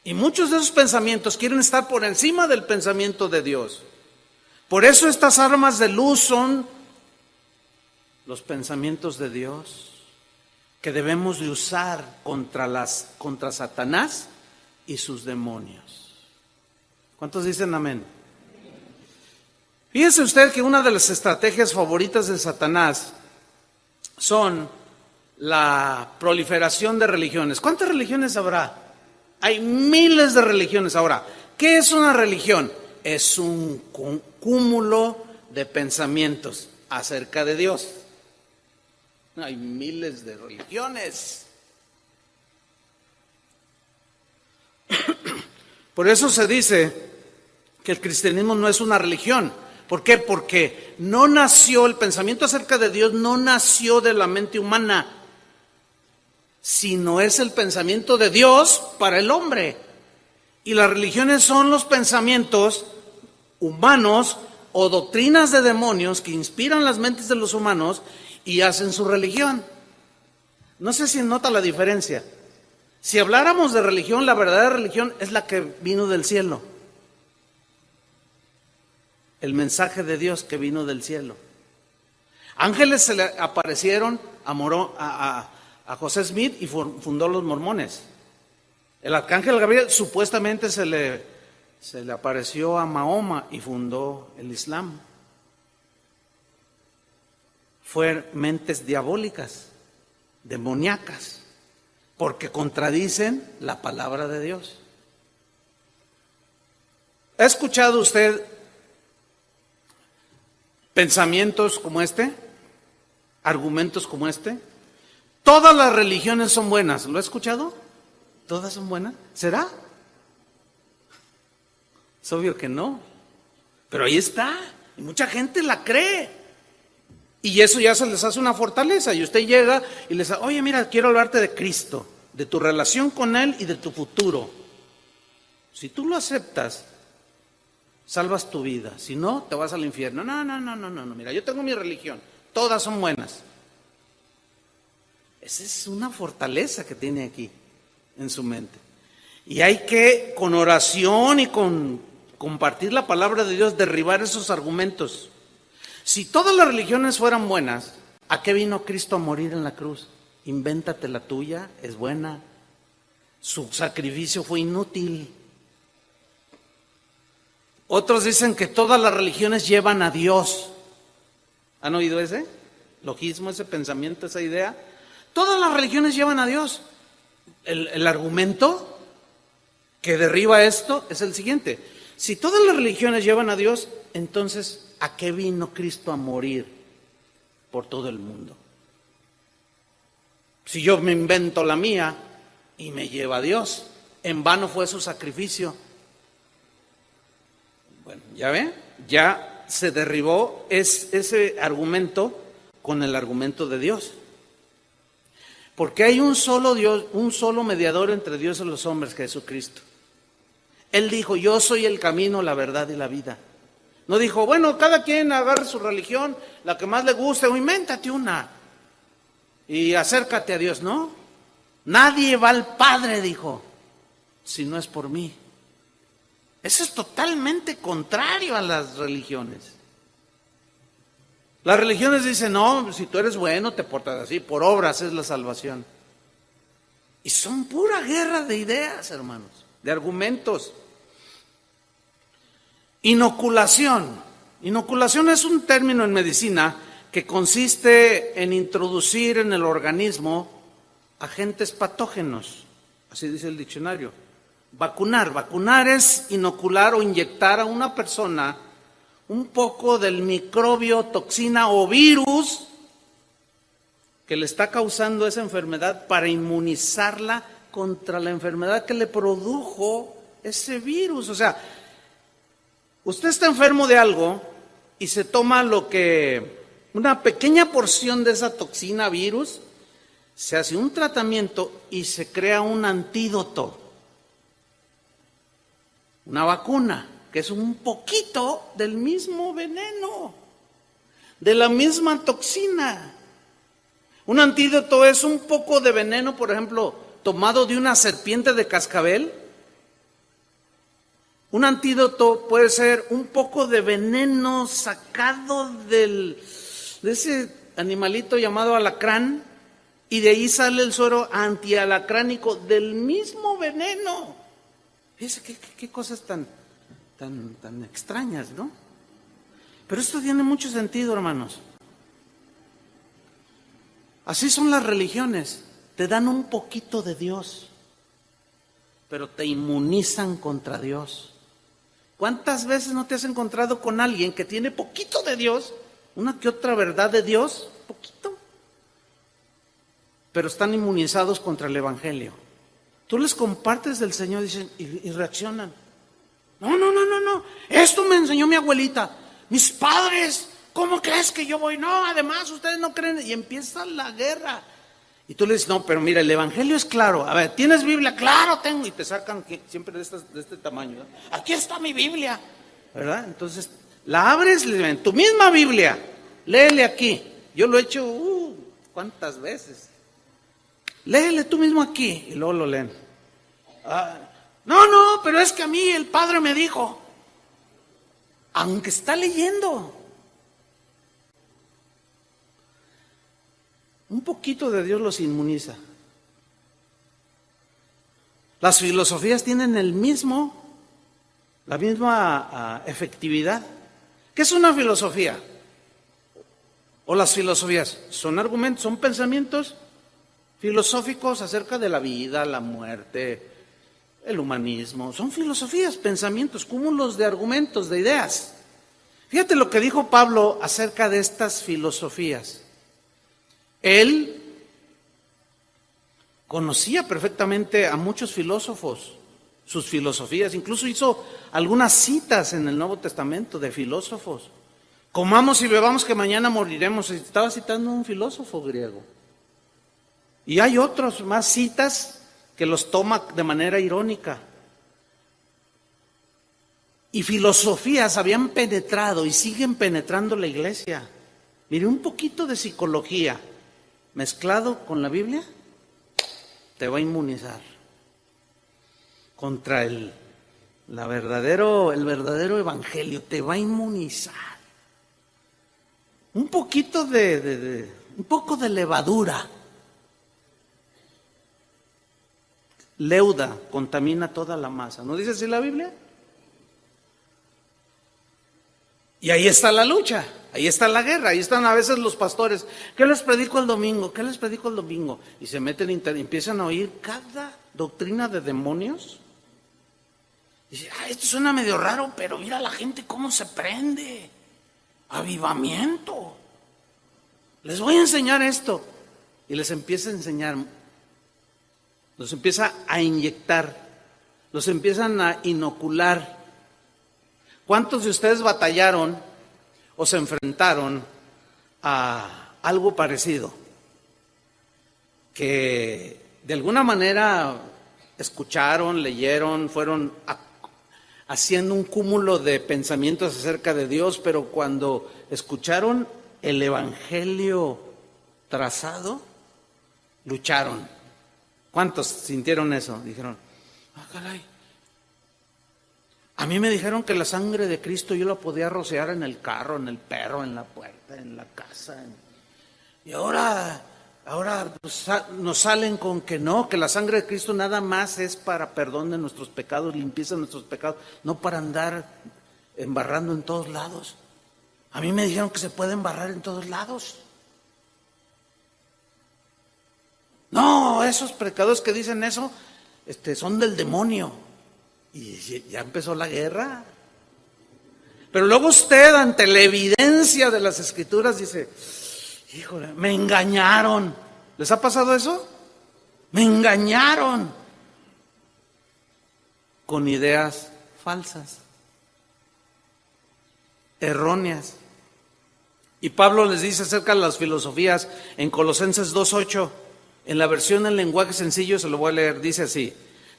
Y muchos de esos pensamientos quieren estar por encima del pensamiento de Dios. Por eso estas armas de luz son los pensamientos de Dios que debemos de usar contra Satanás y sus demonios. ¿Cuántos dicen amén? Fíjese usted que una de las estrategias favoritas de Satanás son la proliferación de religiones. ¿Cuántas religiones habrá? Hay miles de religiones. Ahora, ¿qué es una religión? Es un cúmulo de pensamientos acerca de Dios. Hay miles de religiones. Por eso se dice que el cristianismo no es una religión. ¿Por qué? Porque no nació, el pensamiento acerca de Dios no nació de la mente humana, sino es el pensamiento de Dios para el hombre. Y las religiones son los pensamientos humanos o doctrinas de demonios que inspiran las mentes de los humanos y hacen su religión. No sé si nota la diferencia. Si habláramos de religión, la verdadera religión es la que vino del cielo. El mensaje de Dios que vino del cielo. Ángeles se le aparecieron a José Smith y fundó los mormones. El arcángel Gabriel supuestamente se le apareció a Mahoma y fundó el Islam. Fueron mentes diabólicas, demoníacas, porque contradicen la palabra de Dios. ¿Ha escuchado usted pensamientos como este? ¿Argumentos como este? Todas las religiones son buenas. ¿Lo ha escuchado? ¿Todas son buenas? ¿Será? Es obvio que no. Pero ahí está. Y mucha gente la cree. Y eso ya se les hace una fortaleza. Y usted llega y les dice, oye, mira, quiero hablarte de Cristo, de tu relación con Él y de tu futuro. Si tú lo aceptas, salvas tu vida. Si no, te vas al infierno. No. Mira, yo tengo mi religión. Todas son buenas. Esa es una fortaleza que tiene aquí en su mente. Y hay que, con oración y con compartir la palabra de Dios, derribar esos argumentos. Si todas las religiones fueran buenas, ¿a qué vino Cristo a morir en la cruz? Invéntate la tuya, es buena. Su sacrificio fue inútil. Otros dicen que todas las religiones llevan a Dios. ¿Han oído ese logismo, ese pensamiento, esa idea? Todas las religiones llevan a Dios. El argumento que derriba esto es el siguiente. Si todas las religiones llevan a Dios, entonces, ¿a qué vino Cristo a morir por todo el mundo? Si yo me invento la mía y me lleva a Dios, en vano fue su sacrificio. Bueno, ¿ya ven? Ya se derribó ese argumento con el argumento de Dios. Porque hay un solo Dios, un solo mediador entre Dios y los hombres, Jesucristo. Él dijo, yo soy el camino, la verdad y la vida. No dijo, bueno, cada quien agarre su religión, la que más le guste, o invéntate una y acércate a Dios. No, nadie va al Padre, dijo, si no es por mí. Eso es totalmente contrario a las religiones. Las religiones dicen, no, si tú eres bueno, te portas así, por obras es la salvación. Y son pura guerra de ideas, hermanos, de argumentos. Inoculación. Inoculación es un término en medicina que consiste en introducir en el organismo agentes patógenos, así dice el diccionario. Vacunar es inocular o inyectar a una persona un poco del microbio, toxina o virus que le está causando esa enfermedad para inmunizarla contra la enfermedad que le produjo ese virus. O sea, usted está enfermo de algo y se toma una pequeña porción de esa toxina, virus, se hace un tratamiento y se crea un antídoto, una vacuna, que es un poquito del mismo veneno, de la misma toxina. Un antídoto es un poco de veneno, por ejemplo, tomado de una serpiente de cascabel. Un antídoto puede ser un poco de veneno sacado de ese animalito llamado alacrán, y de ahí sale el suero antialacránico del mismo veneno. Fíjense qué cosas tan extrañas, ¿no? Pero esto tiene mucho sentido, hermanos. Así son las religiones. Te dan un poquito de Dios, pero te inmunizan contra Dios. ¿Cuántas veces no te has encontrado con alguien que tiene poquito de Dios, una que otra verdad de Dios, poquito, pero están inmunizados contra el Evangelio? Tú les compartes del Señor y reaccionan. No, esto me enseñó mi abuelita, mis padres, ¿cómo crees que yo voy? No, además ustedes no creen, y empieza la guerra. Y tú le dices, no, pero mira, el Evangelio es claro. A ver, ¿tienes Biblia? Claro, tengo. Y te sacan siempre de este tamaño, ¿no? Aquí está mi Biblia, ¿verdad? Entonces, la abres, en tu misma Biblia, léele aquí. Yo lo he hecho, ¿cuántas veces? Léele tú mismo aquí, y luego lo leen. No, pero es que a mí el Padre me dijo. Aunque está leyendo. Un poquito de Dios los inmuniza. Las filosofías tienen la misma efectividad. ¿Qué es una filosofía? O las filosofías son argumentos, son pensamientos filosóficos acerca de la vida, la muerte, el humanismo. Son filosofías, pensamientos, cúmulos de argumentos, de ideas. Fíjate lo que dijo Pablo acerca de estas filosofías. Él conocía perfectamente a muchos filósofos, sus filosofías, incluso hizo algunas citas en el Nuevo Testamento de filósofos. Comamos y bebamos que mañana moriremos. Estaba citando a un filósofo griego. Y hay otros más citas que los toma de manera irónica. Y filosofías habían penetrado y siguen penetrando la iglesia. Mire, un poquito de psicología mezclado con la Biblia te va a inmunizar contra el verdadero evangelio, te va a inmunizar. Un poquito un poco de levadura. Leuda contamina toda la masa. ¿No dice así la Biblia? Y ahí está la lucha, ahí está la guerra, ahí están a veces los pastores. ¿Qué les predico el domingo? ¿Qué les predico el domingo? Y se meten, empiezan a oír cada doctrina de demonios. Y dicen, esto suena medio raro, pero mira la gente cómo se prende. Avivamiento. Les voy a enseñar esto. Y les empieza a enseñar, los empieza a inyectar, los empiezan a inocular. ¿Cuántos de ustedes batallaron o se enfrentaron a algo parecido? Que de alguna manera escucharon, leyeron, fueron haciendo un cúmulo de pensamientos acerca de Dios, pero cuando escucharon el evangelio trazado, lucharon. ¿Cuántos sintieron eso? Dijeron, caray. A mí me dijeron que la sangre de Cristo yo la podía rociar en el carro, en el perro, en la puerta, en la casa. Y ahora nos salen con que no, que la sangre de Cristo nada más es para perdón de nuestros pecados, limpieza de nuestros pecados, no para andar embarrando en todos lados. A mí me dijeron que se puede embarrar en todos lados. No, esos pecadores que dicen eso, son del demonio. Y ya empezó la guerra. Pero luego usted, ante la evidencia de las Escrituras, dice, híjole, me engañaron. ¿Les ha pasado eso? Me engañaron con ideas falsas, erróneas. Y Pablo les dice acerca de las filosofías en Colosenses 2:8, en la versión en lenguaje sencillo, se lo voy a leer, dice así: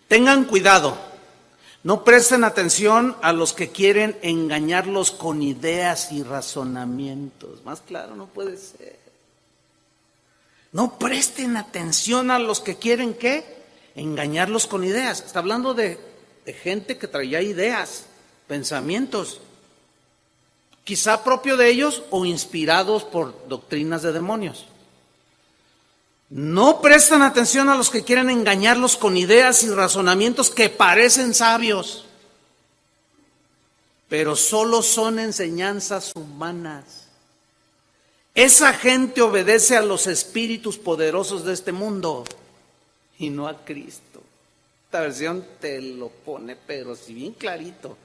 tengan cuidado, no presten atención a los que quieren engañarlos con ideas y razonamientos. Más claro no puede ser. No presten atención a los que quieren, ¿qué? Engañarlos con ideas. Está hablando de gente que traía ideas, pensamientos, quizá propio de ellos o inspirados por doctrinas de demonios. No prestan atención a los que quieren engañarlos con ideas y razonamientos que parecen sabios, pero solo son enseñanzas humanas. Esa gente obedece a los espíritus poderosos de este mundo y no a Cristo. Esta versión te lo pone, pero si bien clarito.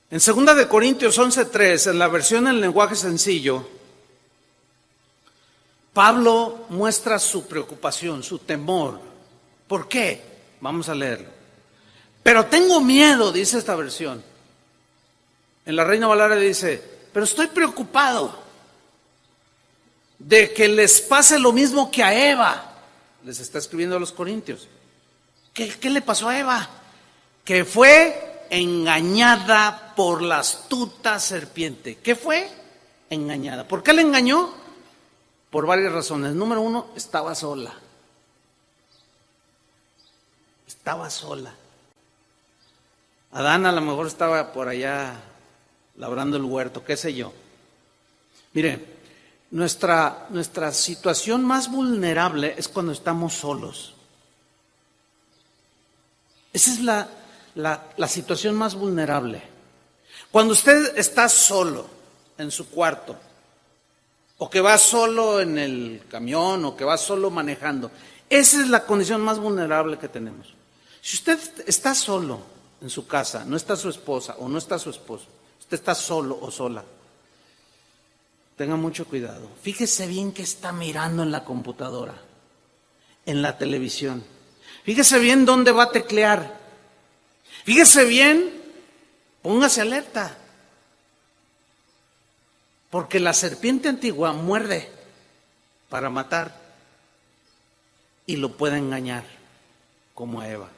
En 2 de Corintios 11:3, en la versión en lenguaje sencillo, Pablo muestra su preocupación, su temor. ¿Por qué? Vamos a leerlo. Pero tengo miedo, dice esta versión. En la Reina Valera dice, pero estoy preocupado de que les pase lo mismo que a Eva. Les está escribiendo a los corintios. ¿Qué le pasó a Eva? Que fue engañada por la astuta serpiente. ¿Qué fue? Engañada. ¿Por qué la engañó? Por varias razones. Número uno, estaba sola. Estaba sola. Adán a lo mejor estaba por allá labrando el huerto, qué sé yo. Mire, Nuestra situación más vulnerable es cuando estamos solos. Esa es la situación más vulnerable. Cuando usted está solo en su cuarto, o que va solo en el camión, o que va solo manejando, esa es la condición más vulnerable que tenemos. Si usted está solo en su casa, no está su esposa o no está su esposo, usted está solo o sola, tenga mucho cuidado. Fíjese bien qué está mirando en la computadora, en la televisión. Fíjese bien dónde va a teclear. Fíjese bien, póngase alerta. Porque la serpiente antigua muerde para matar y lo puede engañar como a Eva.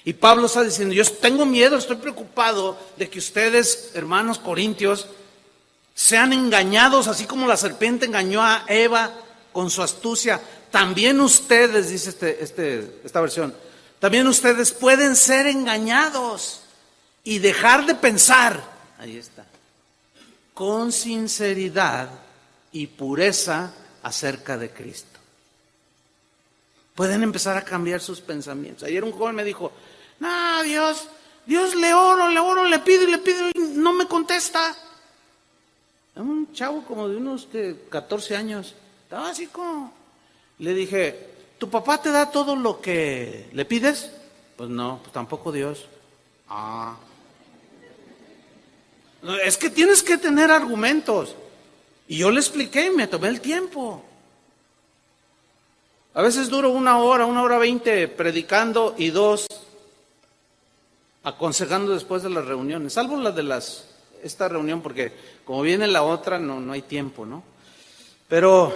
Y Pablo está diciendo, yo tengo miedo, estoy preocupado de que ustedes, hermanos corintios, sean engañados, así como la serpiente engañó a Eva con su astucia. También ustedes, dice esta versión, también ustedes pueden ser engañados y dejar de pensar, ahí está, con sinceridad y pureza acerca de Cristo. Pueden empezar a cambiar sus pensamientos. Ayer un joven me dijo, no, Dios le oro, le pido y no me contesta. Un chavo como de unos 14 años, estaba así como, le dije, ¿tu papá te da todo lo que le pides? Pues no, pues tampoco Dios. Ah. Es que tienes que tener argumentos. Y yo le expliqué y me tomé el tiempo. A veces duro 1 hora, 1 hora 20 predicando y 2 aconsejando después de las reuniones, salvo la de esta reunión, porque como viene la otra no hay tiempo, ¿no? Pero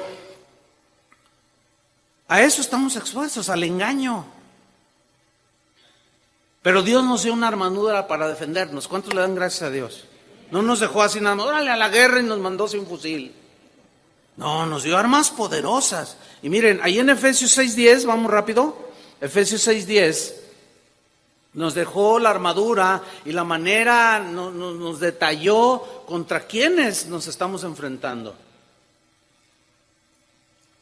a eso estamos expuestos, al engaño. Pero Dios nos dio una armadura para defendernos. ¿Cuántos le dan gracias a Dios? No nos dejó así nada más, órale a la guerra y nos mandó sin fusil. No, nos dio armas poderosas. Y miren, ahí en Efesios 6:10, vamos rápido, Efesios 6:10, nos dejó la armadura y la manera, nos detalló contra quiénes nos estamos enfrentando.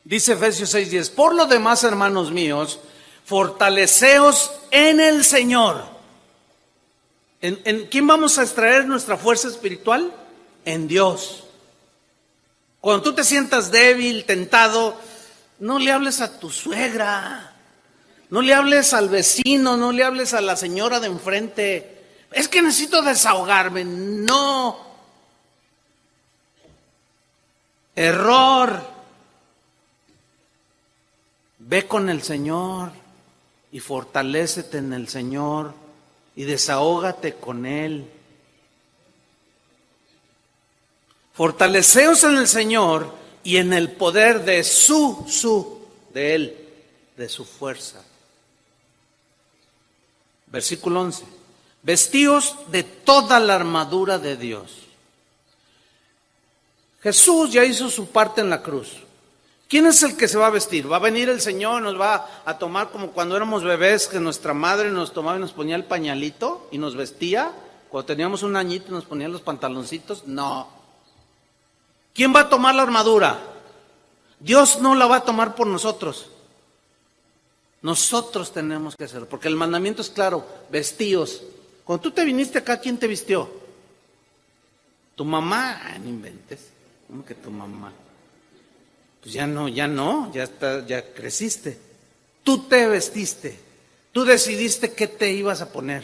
Dice Efesios 6:10, por lo demás, hermanos míos, fortaleceos en el Señor. ¿En quién vamos a extraer nuestra fuerza espiritual? En Dios. Cuando tú te sientas débil, tentado, no le hables a tu suegra, no le hables al vecino, no le hables a la señora de enfrente. Es que necesito desahogarme. No. Error. Ve con el Señor y fortalécete en el Señor y desahógate con Él. Fortaleceos en el Señor y en el poder de de Él, de su fuerza. Versículo 11. Vestíos de toda la armadura de Dios. Jesús ya hizo su parte en la cruz. ¿Quién es el que se va a vestir? Va a venir el Señor, nos va a tomar como cuando éramos bebés, que nuestra madre nos tomaba y nos ponía el pañalito y nos vestía. Cuando teníamos 1 añito nos ponía los pantaloncitos. No. ¿Quién va a tomar la armadura? Dios no la va a tomar por nosotros. Nosotros tenemos que hacerlo, porque el mandamiento es claro, vestíos. Cuando tú te viniste acá, ¿quién te vistió? ¿Tu mamá? No inventes. ¿Cómo que tu mamá? Pues ya creciste. Tú te vestiste, tú decidiste qué te ibas a poner.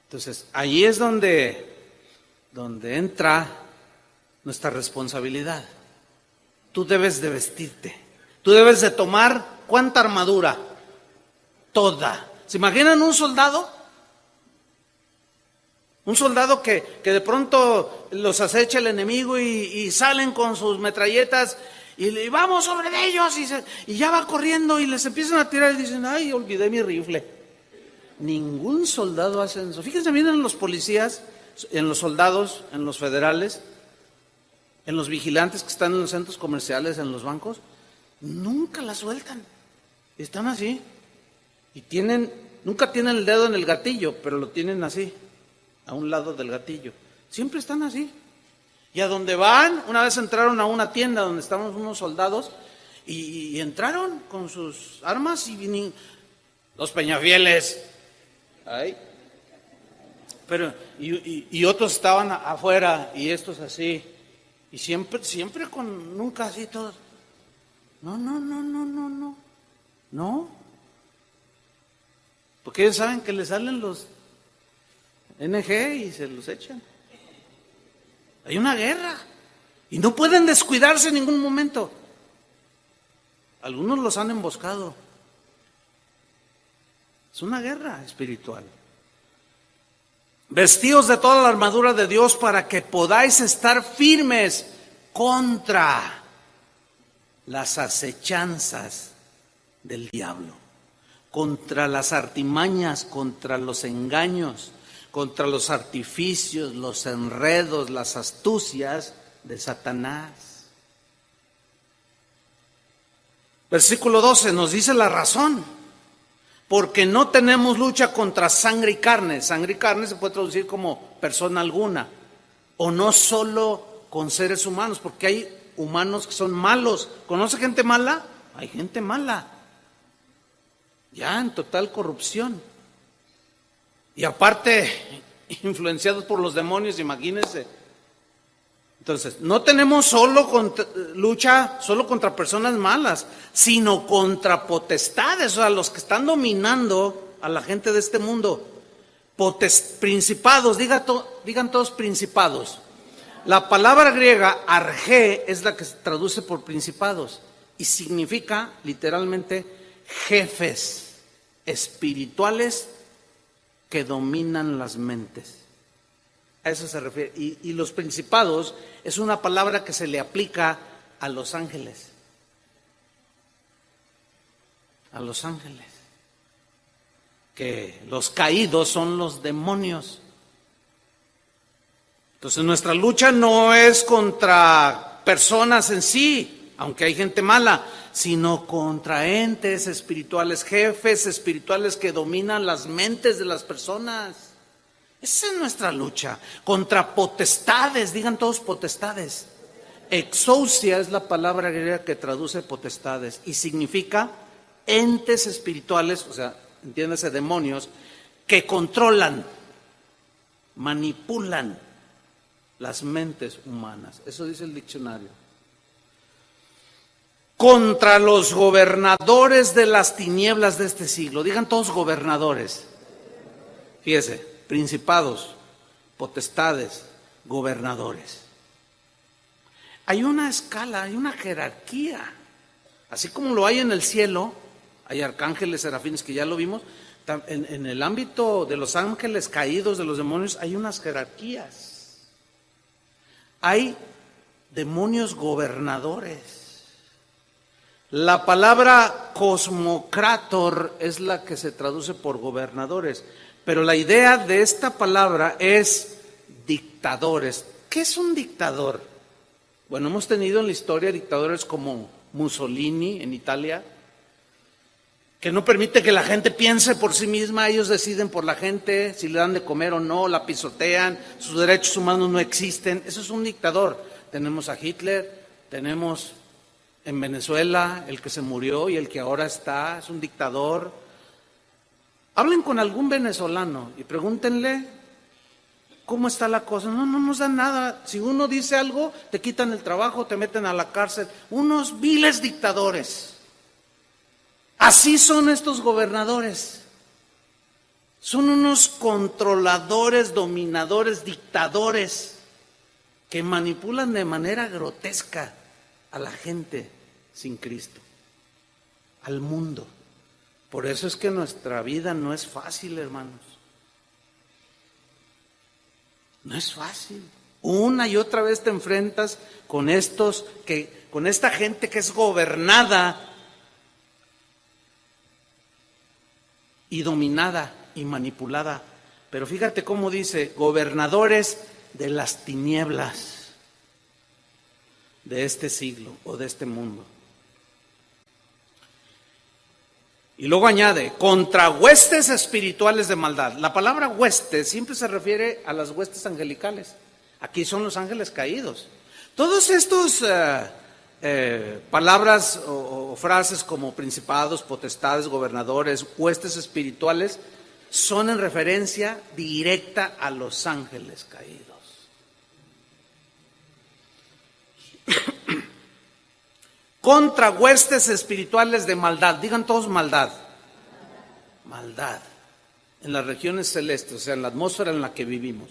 Entonces, ahí es donde entra nuestra responsabilidad. Tú debes de vestirte, tú debes de tomar, ¿cuánta armadura? Toda. ¿Se imaginan un soldado? Un soldado que de pronto los acecha el enemigo y salen con sus metralletas y vamos sobre ellos y ya va corriendo y les empiezan a tirar y dicen, ay, olvidé mi rifle. Ningún soldado hace eso. Fíjense bien en los policías, en los soldados, en los federales, en los vigilantes que están en los centros comerciales, en los bancos, nunca la sueltan. Están así y nunca tienen el dedo en el gatillo, pero lo tienen así, a un lado del gatillo. Siempre están así. Y a donde van, una vez entraron a una tienda donde estaban unos soldados y entraron con sus armas y vinieron los Peñafieles. Ay. Pero, y otros estaban afuera y estos así. Y siempre con, nunca así todos. No. No. Porque ellos saben que les salen los NG y se los echan. Hay una guerra. Y no pueden descuidarse en ningún momento. Algunos los han emboscado. Es una guerra espiritual. Vestíos de toda la armadura de Dios para que podáis estar firmes contra las acechanzas del diablo, contra las artimañas, contra los engaños, contra los artificios, los enredos, las astucias de Satanás. Versículo 12 nos dice la razón. Porque no tenemos lucha contra sangre y carne. Sangre y carne se puede traducir como persona alguna. O no solo con seres humanos, porque hay humanos que son malos. ¿Conoce gente mala? Hay gente mala. Ya en total corrupción. Y aparte, influenciados por los demonios, imagínense. Entonces, no tenemos lucha solo contra personas malas, sino contra potestades, o sea, los que están dominando a la gente de este mundo. Principados, digan todos principados. La palabra griega argé es la que se traduce por principados y significa literalmente jefes espirituales que dominan las mentes. A eso se refiere. Y los principados es una palabra que se le aplica a los ángeles. A los ángeles. Que los caídos son los demonios. Entonces nuestra lucha no es contra personas en sí, aunque hay gente mala, sino contra entes espirituales, jefes espirituales que dominan las mentes de las personas. Esa es nuestra lucha, contra potestades, digan todos potestades. Exousia es la palabra griega que traduce potestades y significa entes espirituales, o sea, entiéndase, demonios, que controlan, manipulan las mentes humanas. Eso dice el diccionario. Contra los gobernadores de las tinieblas de este siglo, digan todos gobernadores. Fíjese. Principados, potestades, gobernadores. Hay una escala, hay una jerarquía. Así como lo hay en el cielo, hay arcángeles, serafines, que ya lo vimos. En el ámbito de los ángeles caídos, de los demonios, hay unas jerarquías. Hay demonios gobernadores. La palabra cosmocrator es la que se traduce por gobernadores. Pero la idea de esta palabra es dictadores. ¿Qué es un dictador? Bueno, hemos tenido en la historia dictadores como Mussolini en Italia, que no permite que la gente piense por sí misma, ellos deciden por la gente si le dan de comer o no, la pisotean, sus derechos humanos no existen. Eso es un dictador. Tenemos a Hitler, tenemos en Venezuela el que se murió y el que ahora está, es un dictador. Hablen con algún venezolano y pregúntenle cómo está la cosa. No nos dan nada. Si uno dice algo, te quitan el trabajo, te meten a la cárcel. Unos viles dictadores. Así son estos gobernadores. Son unos controladores, dominadores, dictadores que manipulan de manera grotesca a la gente sin Cristo, al mundo. Por eso es que nuestra vida no es fácil, hermanos. No es fácil. Una y otra vez te enfrentas con con esta gente que es gobernada y dominada y manipulada. Pero fíjate cómo dice, gobernadores de las tinieblas de este siglo o de este mundo. Y luego añade, contra huestes espirituales de maldad. La palabra hueste siempre se refiere a las huestes angelicales, Aquí son los ángeles caídos. Todos estos palabras o frases como principados, potestades, gobernadores, huestes espirituales, son en referencia directa a los ángeles caídos. Contra huestes espirituales de maldad. Digan todos maldad. Maldad. En las regiones celestes, o sea, en la atmósfera en la que vivimos.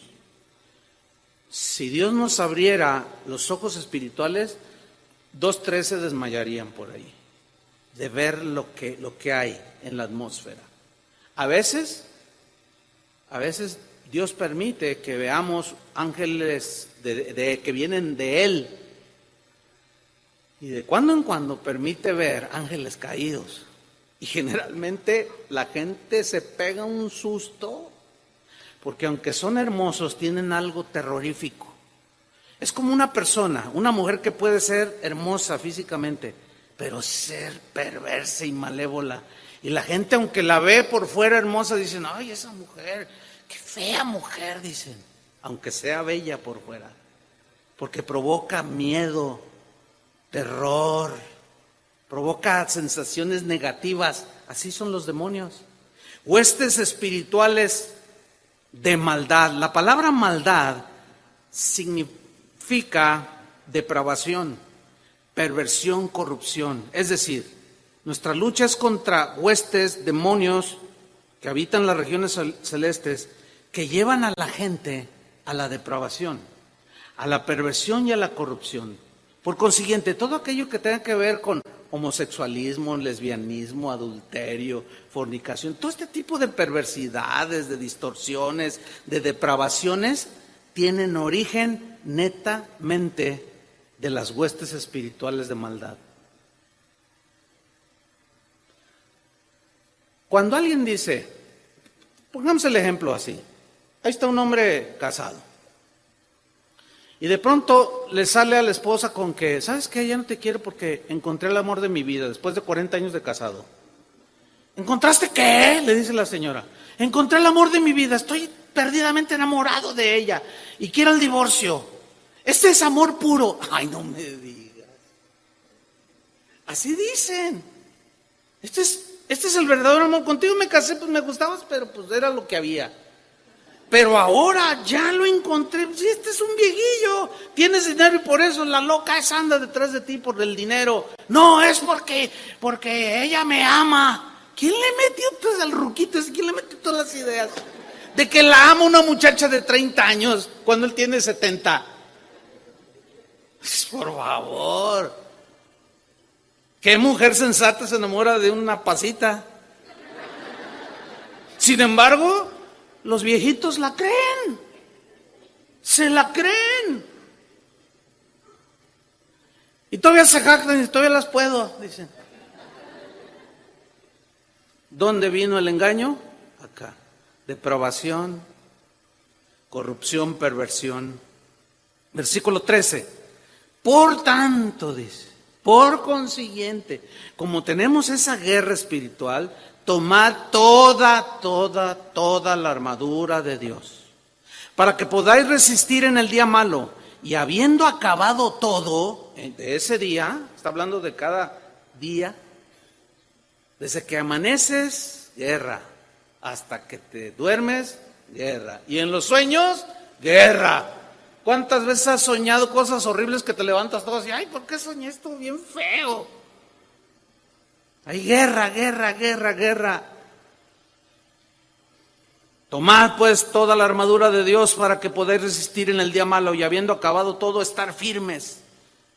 Si Dios nos abriera los ojos espirituales, 2, 3 se desmayarían por ahí, de ver lo que hay en la atmósfera. A veces Dios permite que veamos ángeles que vienen de Él. Y de cuando en cuando permite ver ángeles caídos. Y generalmente la gente se pega un susto, porque aunque son hermosos, tienen algo terrorífico. Es como una persona, una mujer que puede ser hermosa físicamente, pero ser perversa y malévola. Y la gente, aunque la ve por fuera hermosa, dicen, ay, esa mujer, qué fea mujer, dicen, aunque sea bella por fuera, porque provoca miedo, terror, provoca sensaciones negativas. Así son los demonios. Huestes espirituales de maldad. La palabra maldad significa depravación, perversión, corrupción. Es decir, nuestra lucha es contra huestes, demonios que habitan las regiones celestes, que llevan a la gente a la depravación, a la perversión y a la corrupción. Por consiguiente, todo aquello que tenga que ver con homosexualismo, lesbianismo, adulterio, fornicación, todo este tipo de perversidades, de distorsiones, de depravaciones, tienen origen netamente de las huestes espirituales de maldad. Cuando alguien dice, pongamos el ejemplo así, ahí está un hombre casado. Y de pronto le sale a la esposa con que, ¿sabes qué? Ya no te quiero porque encontré el amor de mi vida después de 40 años de casado. ¿Encontraste qué? Le dice la señora. Encontré el amor de mi vida, estoy perdidamente enamorado de ella y quiero el divorcio. Este es amor puro. Ay, no me digas. Así dicen. Este es el verdadero amor. Contigo me casé, pues me gustabas, pero pues era lo que había. Pero ahora ya lo encontré. Si este es un viejillo, tienes dinero y por eso la loca esa anda detrás de ti por el dinero. No, es porque ella me ama. ¿Quién le metió pues al ruquito? ¿Quién le metió todas las ideas? De que la ama una muchacha de 30 años cuando él tiene 70. Por favor. ¿Qué mujer sensata se enamora de una pasita? Sin embargo, los viejitos la creen, se la creen. Y todavía se jactan y todavía las puedo, dicen. ¿Dónde vino el engaño? Acá. Depravación, corrupción, perversión. Versículo 13. Por tanto, dice, por consiguiente, como tenemos esa guerra espiritual, tomad toda la armadura de Dios, para que podáis resistir en el día malo, y habiendo acabado todo de ese día, está hablando de cada día, desde que amaneces, guerra, hasta que te duermes, guerra, y en los sueños, guerra. ¿Cuántas veces has soñado cosas horribles que te levantas todos y, ay, ¿por qué soñé esto bien feo? Hay guerra. Tomad pues toda la armadura de Dios para que podáis resistir en el día malo y habiendo acabado todo, estar firmes.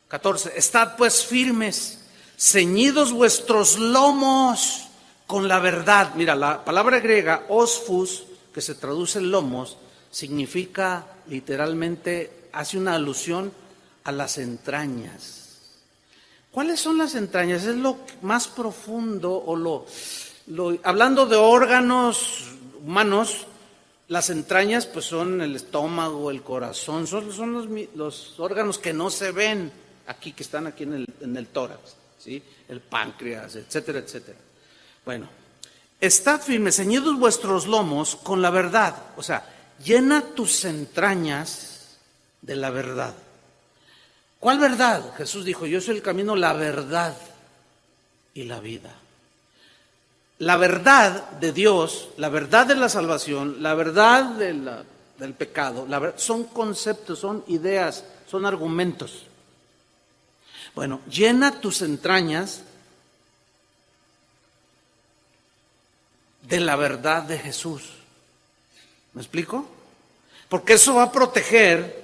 14. Estad pues firmes, ceñidos vuestros lomos con la verdad. Mira, la palabra griega osfus, que se traduce en lomos, significa literalmente, hace una alusión a las entrañas. ¿Cuáles son las entrañas? Es lo más profundo o hablando de órganos humanos, las entrañas pues son el estómago, el corazón, son los órganos que no se ven aquí, que están aquí en el tórax, ¿sí? El páncreas, etcétera, etcétera. Bueno, estad firmes, ceñidos vuestros lomos con la verdad, o sea, llena tus entrañas de la verdad. ¿Cuál verdad? Jesús dijo, yo soy el camino, la verdad y la vida. La verdad de Dios, la verdad de la salvación, la verdad del pecado, son conceptos, son ideas, son argumentos. Bueno, llena tus entrañas de la verdad de Jesús. ¿Me explico? Porque eso va a proteger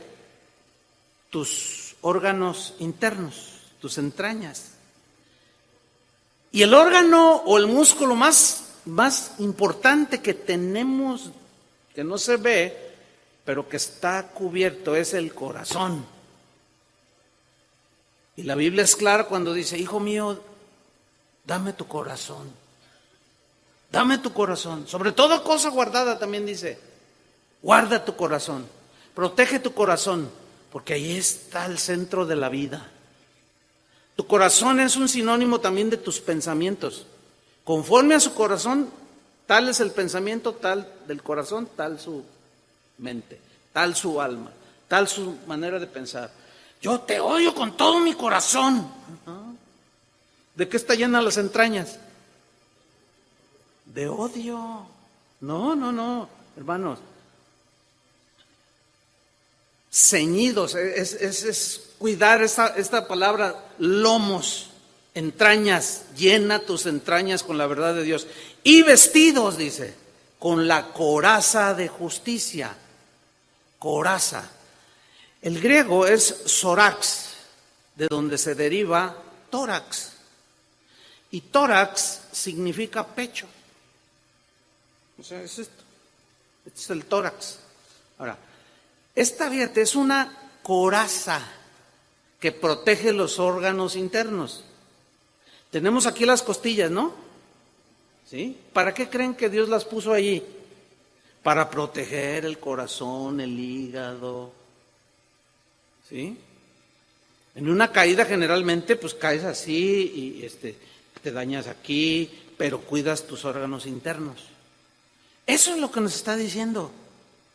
tus órganos internos, tus entrañas. Y el órgano o el músculo más importante que tenemos, que no se ve, pero que está cubierto, es el corazón. Y la Biblia es clara cuando dice, hijo mío, dame tu corazón. Dame tu corazón. Sobre toda cosa guardada también dice, guarda tu corazón. Protege tu corazón, porque ahí está el centro de la vida. Tu corazón es un sinónimo también de tus pensamientos. Conforme a su corazón, tal es el pensamiento, tal del corazón, tal su mente, tal su alma, tal su manera de pensar. Yo te odio con todo mi corazón. ¿De qué está llena las entrañas? De odio. No, hermanos. Ceñidos, es cuidar esta palabra, lomos, entrañas, llena tus entrañas con la verdad de Dios. Y vestidos, dice, con la coraza de justicia. Coraza. El griego es sorax, de donde se deriva tórax. Y tórax significa pecho. O sea, es esto. Este es el tórax. Ahora, esta, fíjate, es una coraza que protege los órganos internos. Tenemos aquí las costillas, ¿no? ¿Sí? ¿Para qué creen que Dios las puso allí? Para proteger el corazón, el hígado. ¿Sí? En una caída generalmente pues caes así y te dañas aquí, pero cuidas tus órganos internos. Eso es lo que nos está diciendo.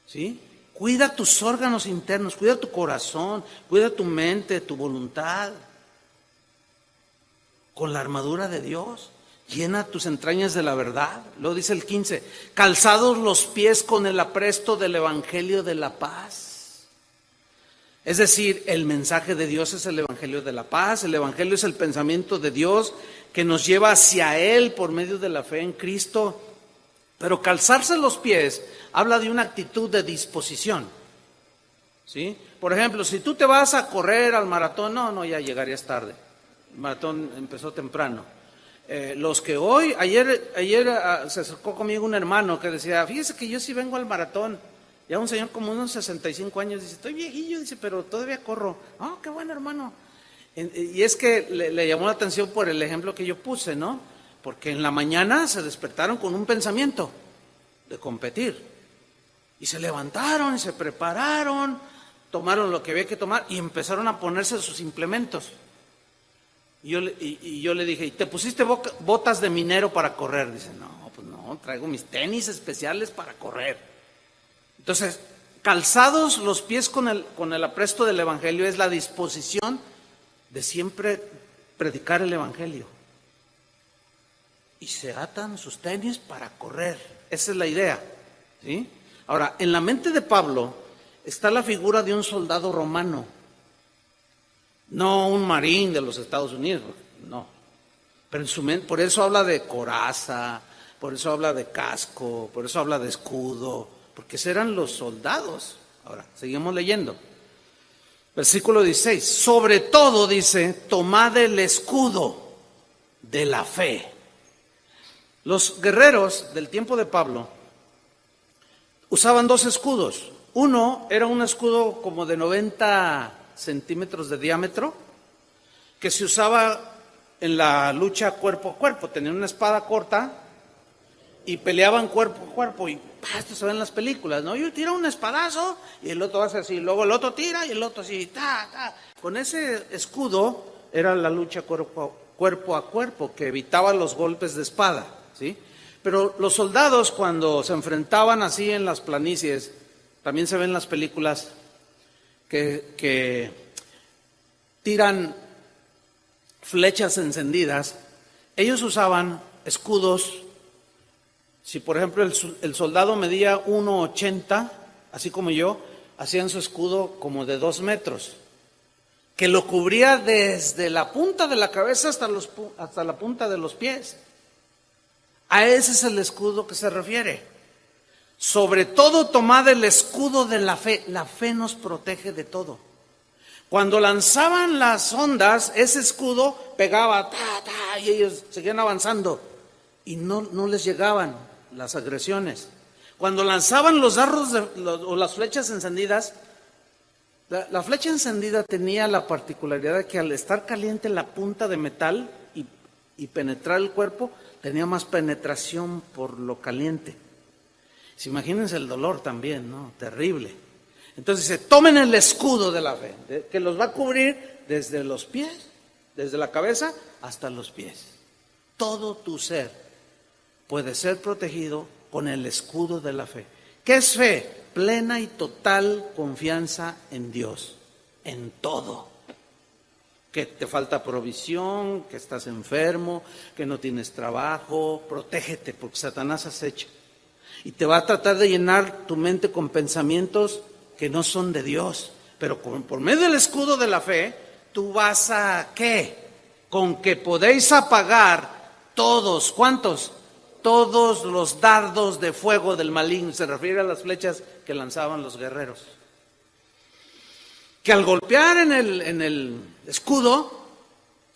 ¿Sí? Cuida tus órganos internos, cuida tu corazón, cuida tu mente, tu voluntad. Con la armadura de Dios, llena tus entrañas de la verdad. Luego dice el 15, calzados los pies con el apresto del evangelio de la paz. Es decir, el mensaje de Dios es el evangelio de la paz. El evangelio es el pensamiento de Dios que nos lleva hacia Él por medio de la fe en Cristo. Pero calzarse los pies habla de una actitud de disposición. ¿Sí? Por ejemplo, si tú te vas a correr al maratón, ya llegarías tarde. El maratón empezó temprano. Los que hoy, ayer se acercó conmigo un hermano que decía, fíjese que yo sí vengo al maratón. Ya un señor como unos 65 años, dice, estoy viejillo, dice, pero todavía corro. Ah, qué bueno, hermano. Y es que le llamó la atención por el ejemplo que yo puse, ¿no? Porque en la mañana se despertaron con un pensamiento de competir. Y se levantaron, y se prepararon, tomaron lo que había que tomar y empezaron a ponerse sus implementos. Y yo le dije, ¿y te pusiste botas de minero para correr? Dice, no, pues no, traigo mis tenis especiales para correr. Entonces, calzados los pies con el apresto del evangelio es la disposición de siempre predicar el evangelio. Y se atan sus tenis para correr. Esa es la idea. ¿Sí? Ahora, en la mente de Pablo está la figura de un soldado romano. No un marín de los Estados Unidos, no. Pero en su mente, por eso habla de coraza, por eso habla de casco, por eso habla de escudo, porque eran los soldados. Ahora, seguimos leyendo. Versículo 16. Sobre todo, dice, tomad el escudo de la fe. Los guerreros del tiempo de Pablo usaban dos escudos. Uno era un escudo como de 90 centímetros de diámetro, que se usaba en la lucha cuerpo a cuerpo. Tenían una espada corta y peleaban cuerpo a cuerpo. Y esto se ve en las películas, ¿no? Y tira un espadazo y el otro hace así, luego el otro tira y el otro así, Con ese escudo era la lucha cuerpo a cuerpo, que evitaba los golpes de espada, ¿sí? Pero los soldados, cuando se enfrentaban así en las planicies, también se ven en las películas, que tiran flechas encendidas, ellos usaban escudos. Si por ejemplo el soldado medía 1,80, así como yo, hacían su escudo como de 2 metros, que lo cubría desde la punta de la cabeza hasta la punta de los pies. A ese es el escudo que se refiere. Sobre todo tomad el escudo de la fe. La fe nos protege de todo. Cuando lanzaban las ondas, ese escudo pegaba, y ellos seguían avanzando y no les llegaban las agresiones. Cuando lanzaban los dardos o las flechas encendidas, la flecha encendida tenía la particularidad de que al estar caliente la punta de metal y penetrar el cuerpo, tenía más penetración por lo caliente. Imagínense el dolor también, ¿no? Terrible. Entonces dice, tomen el escudo de la fe, que los va a cubrir desde los pies, desde la cabeza hasta los pies. Todo tu ser puede ser protegido con el escudo de la fe. ¿Qué es fe? Plena y total confianza en Dios, en todo. Que te falta provisión, que estás enfermo, que no tienes trabajo, protégete porque Satanás acecha. Y te va a tratar de llenar tu mente con pensamientos que no son de Dios. Pero por medio del escudo de la fe, tú vas a ¿qué? Con que podéis apagar todos, ¿cuántos? Todos los dardos de fuego del maligno. Se refiere a las flechas que lanzaban los guerreros. Que al golpear en el escudo,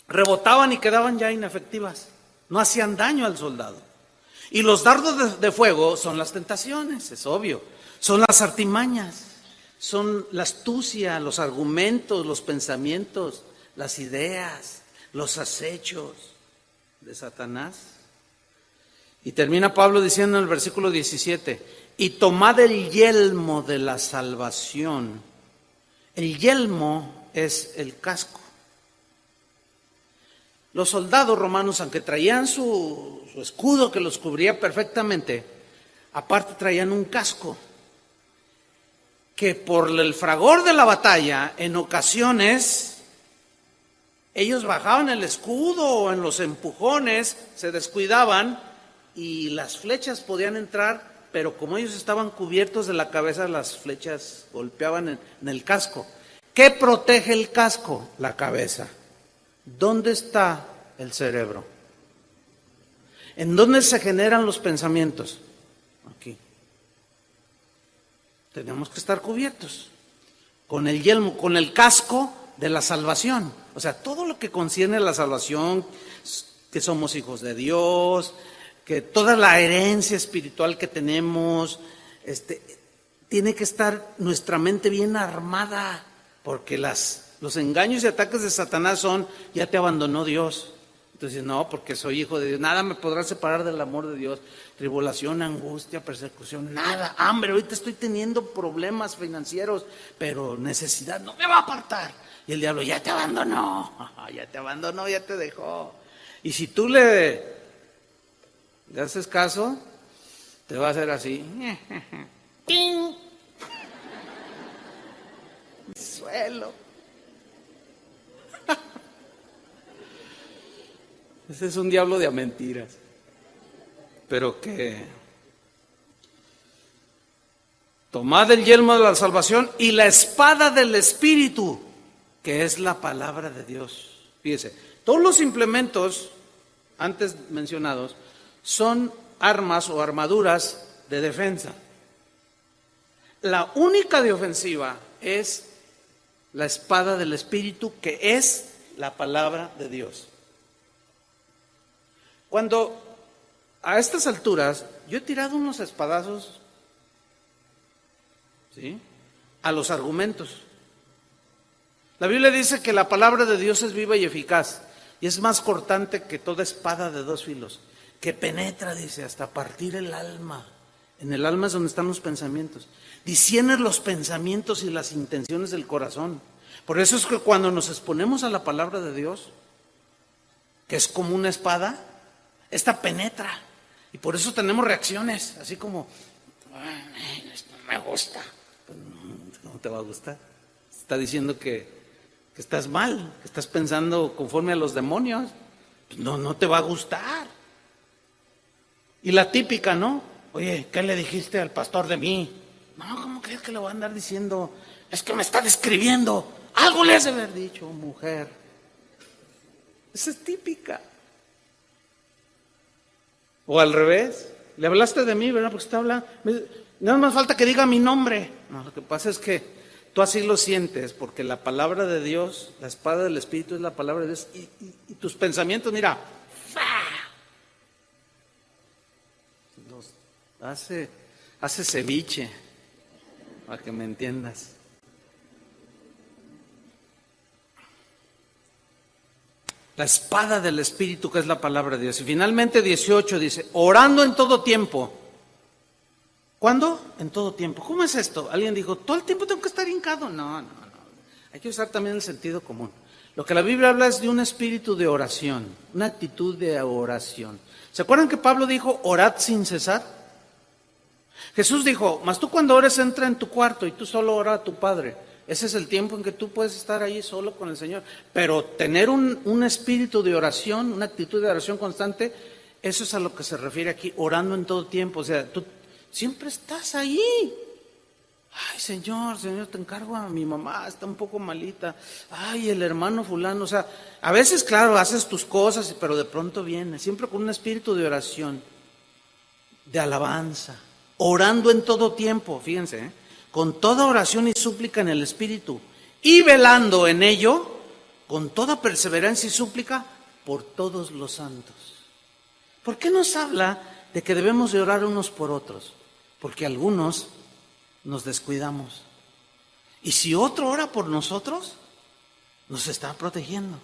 rebotaban y quedaban ya inefectivas. No hacían daño al soldado. Y los dardos de fuego son las tentaciones, es obvio. Son las artimañas, son la astucia, los argumentos, los pensamientos, las ideas, los acechos de Satanás. Y termina Pablo diciendo en el versículo 17, y tomad el yelmo de la salvación. El yelmo es el casco. Los soldados romanos, aunque traían su escudo que los cubría perfectamente, aparte traían un casco que por el fragor de la batalla, en ocasiones, ellos bajaban el escudo o en los empujones se descuidaban y las flechas podían entrar, pero como ellos estaban cubiertos de la cabeza, las flechas golpeaban en el casco. ¿Qué protege el casco? La cabeza. ¿Dónde está el cerebro? ¿En dónde se generan los pensamientos? Aquí. Tenemos que estar cubiertos con el yelmo, con el casco de la salvación. O sea, todo lo que concierne a la salvación, que somos hijos de Dios, que toda la herencia espiritual que tenemos, tiene que estar nuestra mente bien armada, porque los engaños y ataques de Satanás son, ya te abandonó Dios. Entonces, no, porque soy hijo de Dios, nada me podrá separar del amor de Dios. Tribulación, angustia, persecución, nada. Hambre, ahorita estoy teniendo problemas financieros, pero necesidad no me va a apartar. Y el diablo, ya te abandonó, ya te dejó. Y si tú le haces caso, te va a hacer así. ¡Ting! Suelo. Ese es un diablo de mentiras. Pero que tomad el yelmo de la salvación y la espada del Espíritu, que es la palabra de Dios. Fíjese, todos los implementos antes mencionados son armas o armaduras de defensa. La única de ofensiva es la espada del Espíritu, que es la palabra de Dios. Cuando a estas alturas yo he tirado unos espadazos, ¿sí?, a los argumentos. La Biblia dice que la palabra de Dios es viva y eficaz y es más cortante que toda espada de 2 filos, que penetra, dice, hasta partir el alma. En el alma es donde están los pensamientos. Discierne los pensamientos y las intenciones del corazón. Por eso es que cuando nos exponemos a la palabra de Dios, que es como una espada, esta penetra. Y por eso tenemos reacciones, así como, esto no me gusta. Pues, ¿cómo te va a gustar? está diciendo que estás mal, que estás pensando conforme a los demonios. Pues no te va a gustar. Y la típica, ¿no? Oye, ¿qué le dijiste al pastor de mí? No, ¿cómo crees que le voy a andar diciendo? Es que me está describiendo. Algo le has de haber dicho, mujer. Esa es típica. O al revés, le hablaste de mí, ¿verdad? Porque está hablando. Nada más falta que diga mi nombre. No, lo que pasa es que tú así lo sientes, porque la palabra de Dios, la espada del Espíritu es la palabra de Dios, y tus pensamientos, mira, hace ceviche, para que me entiendas. La espada del Espíritu, que es la palabra de Dios. Y finalmente 18 dice, orando en todo tiempo. ¿Cuándo? En todo tiempo. ¿Cómo es esto? Alguien dijo, ¿todo el tiempo tengo que estar hincado? No. Hay que usar también el sentido común. Lo que la Biblia habla es de un espíritu de oración, una actitud de oración. ¿Se acuerdan que Pablo dijo, orad sin cesar? Jesús dijo, mas tú cuando ores entra en tu cuarto y tú solo ora a tu Padre. Ese es el tiempo en que tú puedes estar ahí solo con el Señor. Pero tener un espíritu de oración, una actitud de oración constante, eso es a lo que se refiere aquí, orando en todo tiempo. O sea, tú siempre estás ahí. Ay, Señor, te encargo a mi mamá, está un poco malita. Ay, el hermano fulano. O sea, a veces, claro, haces tus cosas, pero de pronto viene, siempre con un espíritu de oración, de alabanza, orando en todo tiempo, fíjense, con toda oración y súplica en el Espíritu, y velando en ello, con toda perseverancia y súplica, por todos los santos. ¿Por qué nos habla de que debemos de orar unos por otros? Porque algunos nos descuidamos. Y si otro ora por nosotros, nos está protegiendo.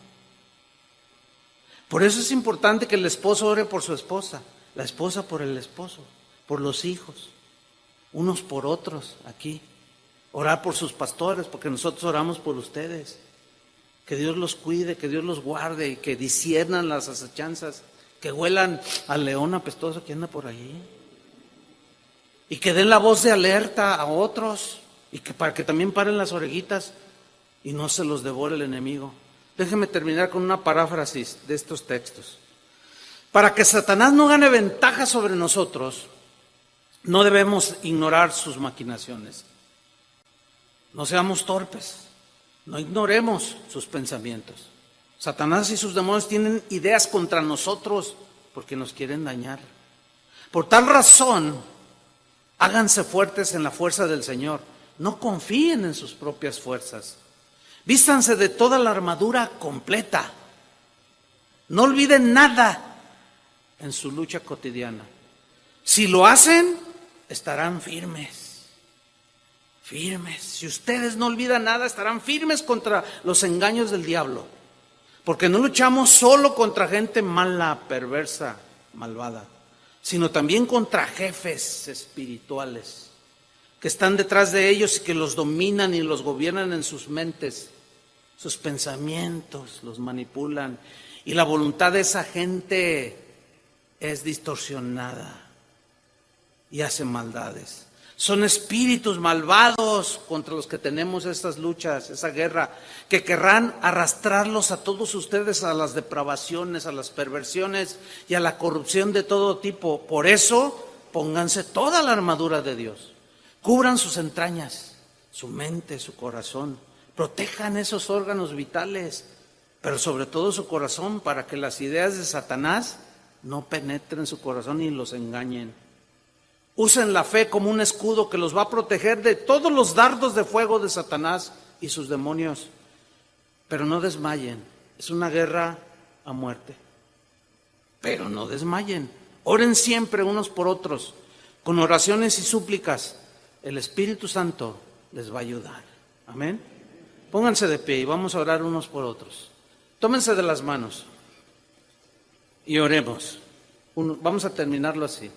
Por eso es importante que el esposo ore por su esposa, la esposa por el esposo, por los hijos, unos por otros aquí. Orar por sus pastores, porque nosotros oramos por ustedes. Que Dios los cuide, que Dios los guarde y que disciernan las acechanzas, que huelan al león apestoso que anda por allí. Y que den la voz de alerta a otros y que para que también paren las orejitas y no se los devore el enemigo. Déjenme terminar con una paráfrasis de estos textos. Para que Satanás no gane ventaja sobre nosotros, no debemos ignorar sus maquinaciones. No seamos torpes, no ignoremos sus pensamientos. Satanás y sus demonios tienen ideas contra nosotros porque nos quieren dañar. Por tal razón, háganse fuertes en la fuerza del Señor. No confíen en sus propias fuerzas. Vístanse de toda la armadura completa. No olviden nada en su lucha cotidiana. Si lo hacen, estarán firmes. Firmes. Si ustedes no olvidan nada, estarán firmes contra los engaños del diablo. Porque no luchamos solo contra gente mala, perversa, malvada, sino también contra jefes espirituales que están detrás de ellos y que los dominan y los gobiernan en sus mentes, sus pensamientos, los manipulan. Y la voluntad de esa gente es distorsionada y hace maldades. Son espíritus malvados contra los que tenemos estas luchas, esa guerra, que querrán arrastrarlos a todos ustedes a las depravaciones, a las perversiones y a la corrupción de todo tipo. Por eso, pónganse toda la armadura de Dios. Cubran sus entrañas, su mente, su corazón. Protejan esos órganos vitales, pero sobre todo su corazón, para que las ideas de Satanás no penetren su corazón y los engañen. Usen la fe como un escudo que los va a proteger de todos los dardos de fuego de Satanás y sus demonios. Pero no desmayen, es una guerra a muerte. Pero no desmayen, oren siempre unos por otros, con oraciones y súplicas. El Espíritu Santo les va a ayudar. Amén. Pónganse de pie y vamos a orar unos por otros. Tómense de las manos y oremos. Vamos a terminarlo así.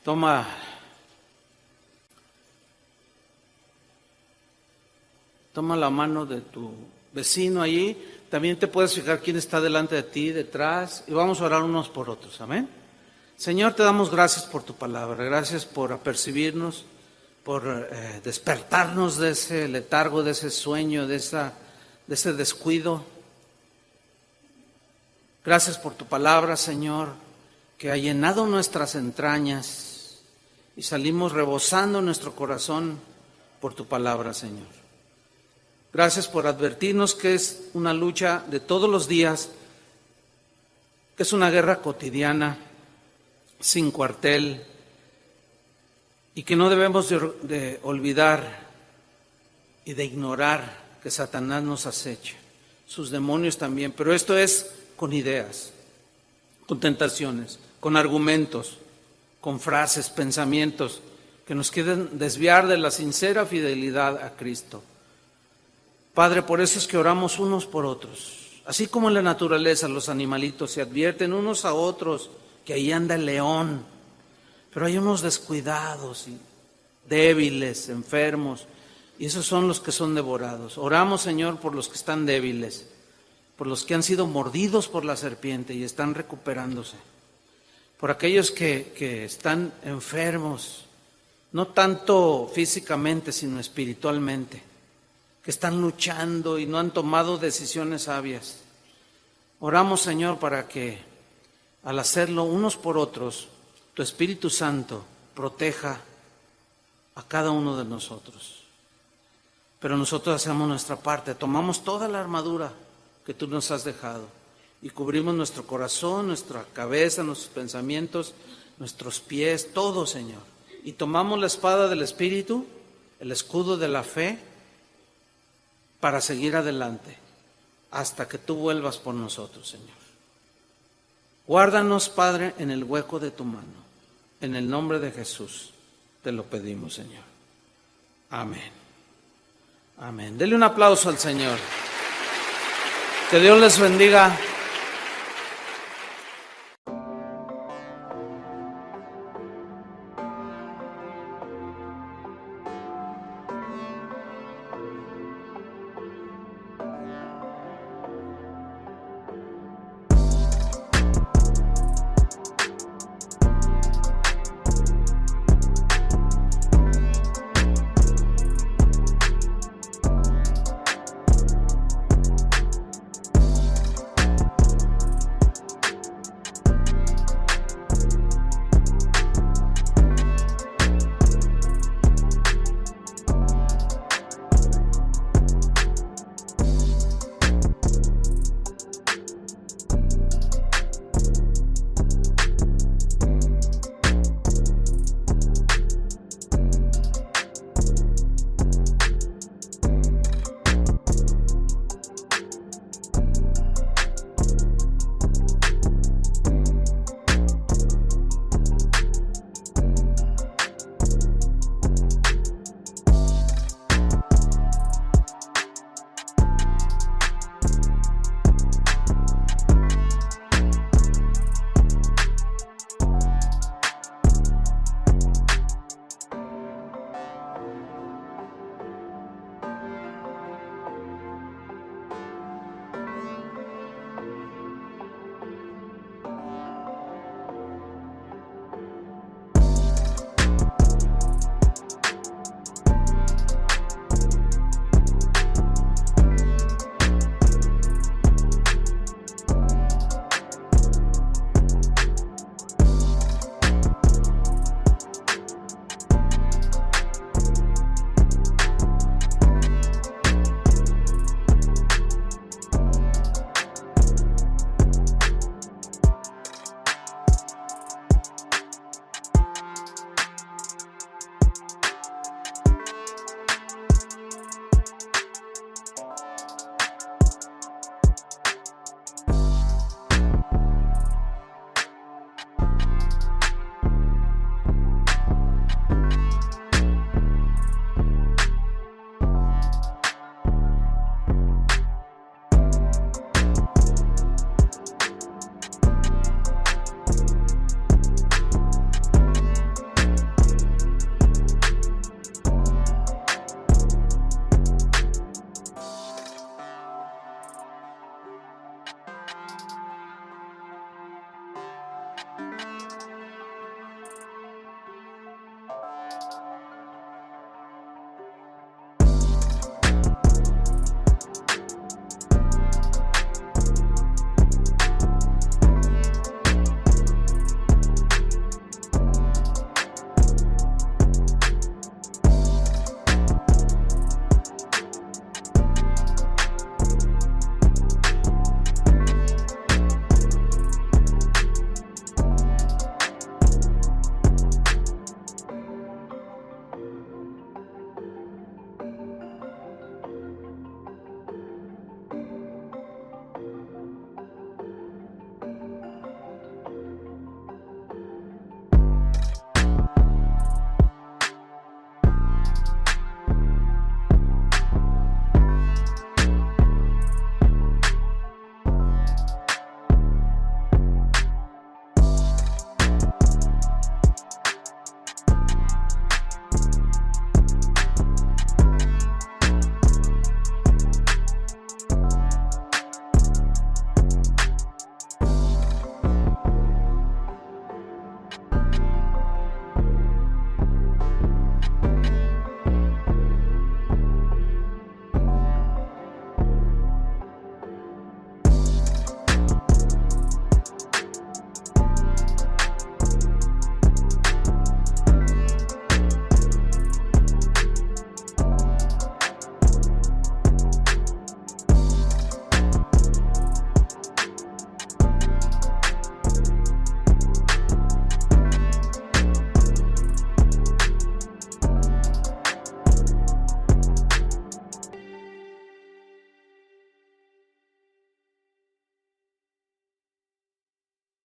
Toma la mano de tu vecino allí. También te puedes fijar quién está delante de ti, detrás. Y vamos a orar unos por otros. Amén. Señor, te damos gracias por tu palabra. Gracias por apercibirnos por despertarnos de ese letargo, de ese sueño, de ese descuido. Gracias por tu palabra, Señor, que ha llenado nuestras entrañas y salimos rebosando nuestro corazón por tu palabra, Señor. Gracias por advertirnos que es una lucha de todos los días, que es una guerra cotidiana, sin cuartel, y que no debemos de olvidar y de ignorar que Satanás nos acecha, sus demonios también, pero esto es con ideas, con tentaciones, con argumentos, con frases, pensamientos que nos quieren desviar de la sincera fidelidad a Cristo. Padre, por eso es que oramos unos por otros. Así como en la naturaleza los animalitos se advierten unos a otros que ahí anda el león, pero hay unos descuidados y débiles, enfermos, y esos son los que son devorados. Oramos, Señor, por los que están débiles, por los que han sido mordidos por la serpiente y están recuperándose, por aquellos que están enfermos, no tanto físicamente, sino espiritualmente, que están luchando y no han tomado decisiones sabias. Oramos, Señor, para que al hacerlo unos por otros, tu Espíritu Santo proteja a cada uno de nosotros. Pero nosotros hacemos nuestra parte, tomamos toda la armadura que tú nos has dejado y cubrimos nuestro corazón, nuestra cabeza, nuestros pensamientos, nuestros pies, todo, Señor. Y tomamos la espada del Espíritu, el escudo de la fe, para seguir adelante hasta que tú vuelvas por nosotros, Señor. Guárdanos, Padre, en el hueco de tu mano. En el nombre de Jesús te lo pedimos, Señor. Amén. Amén. Dele un aplauso al Señor. Que Dios les bendiga.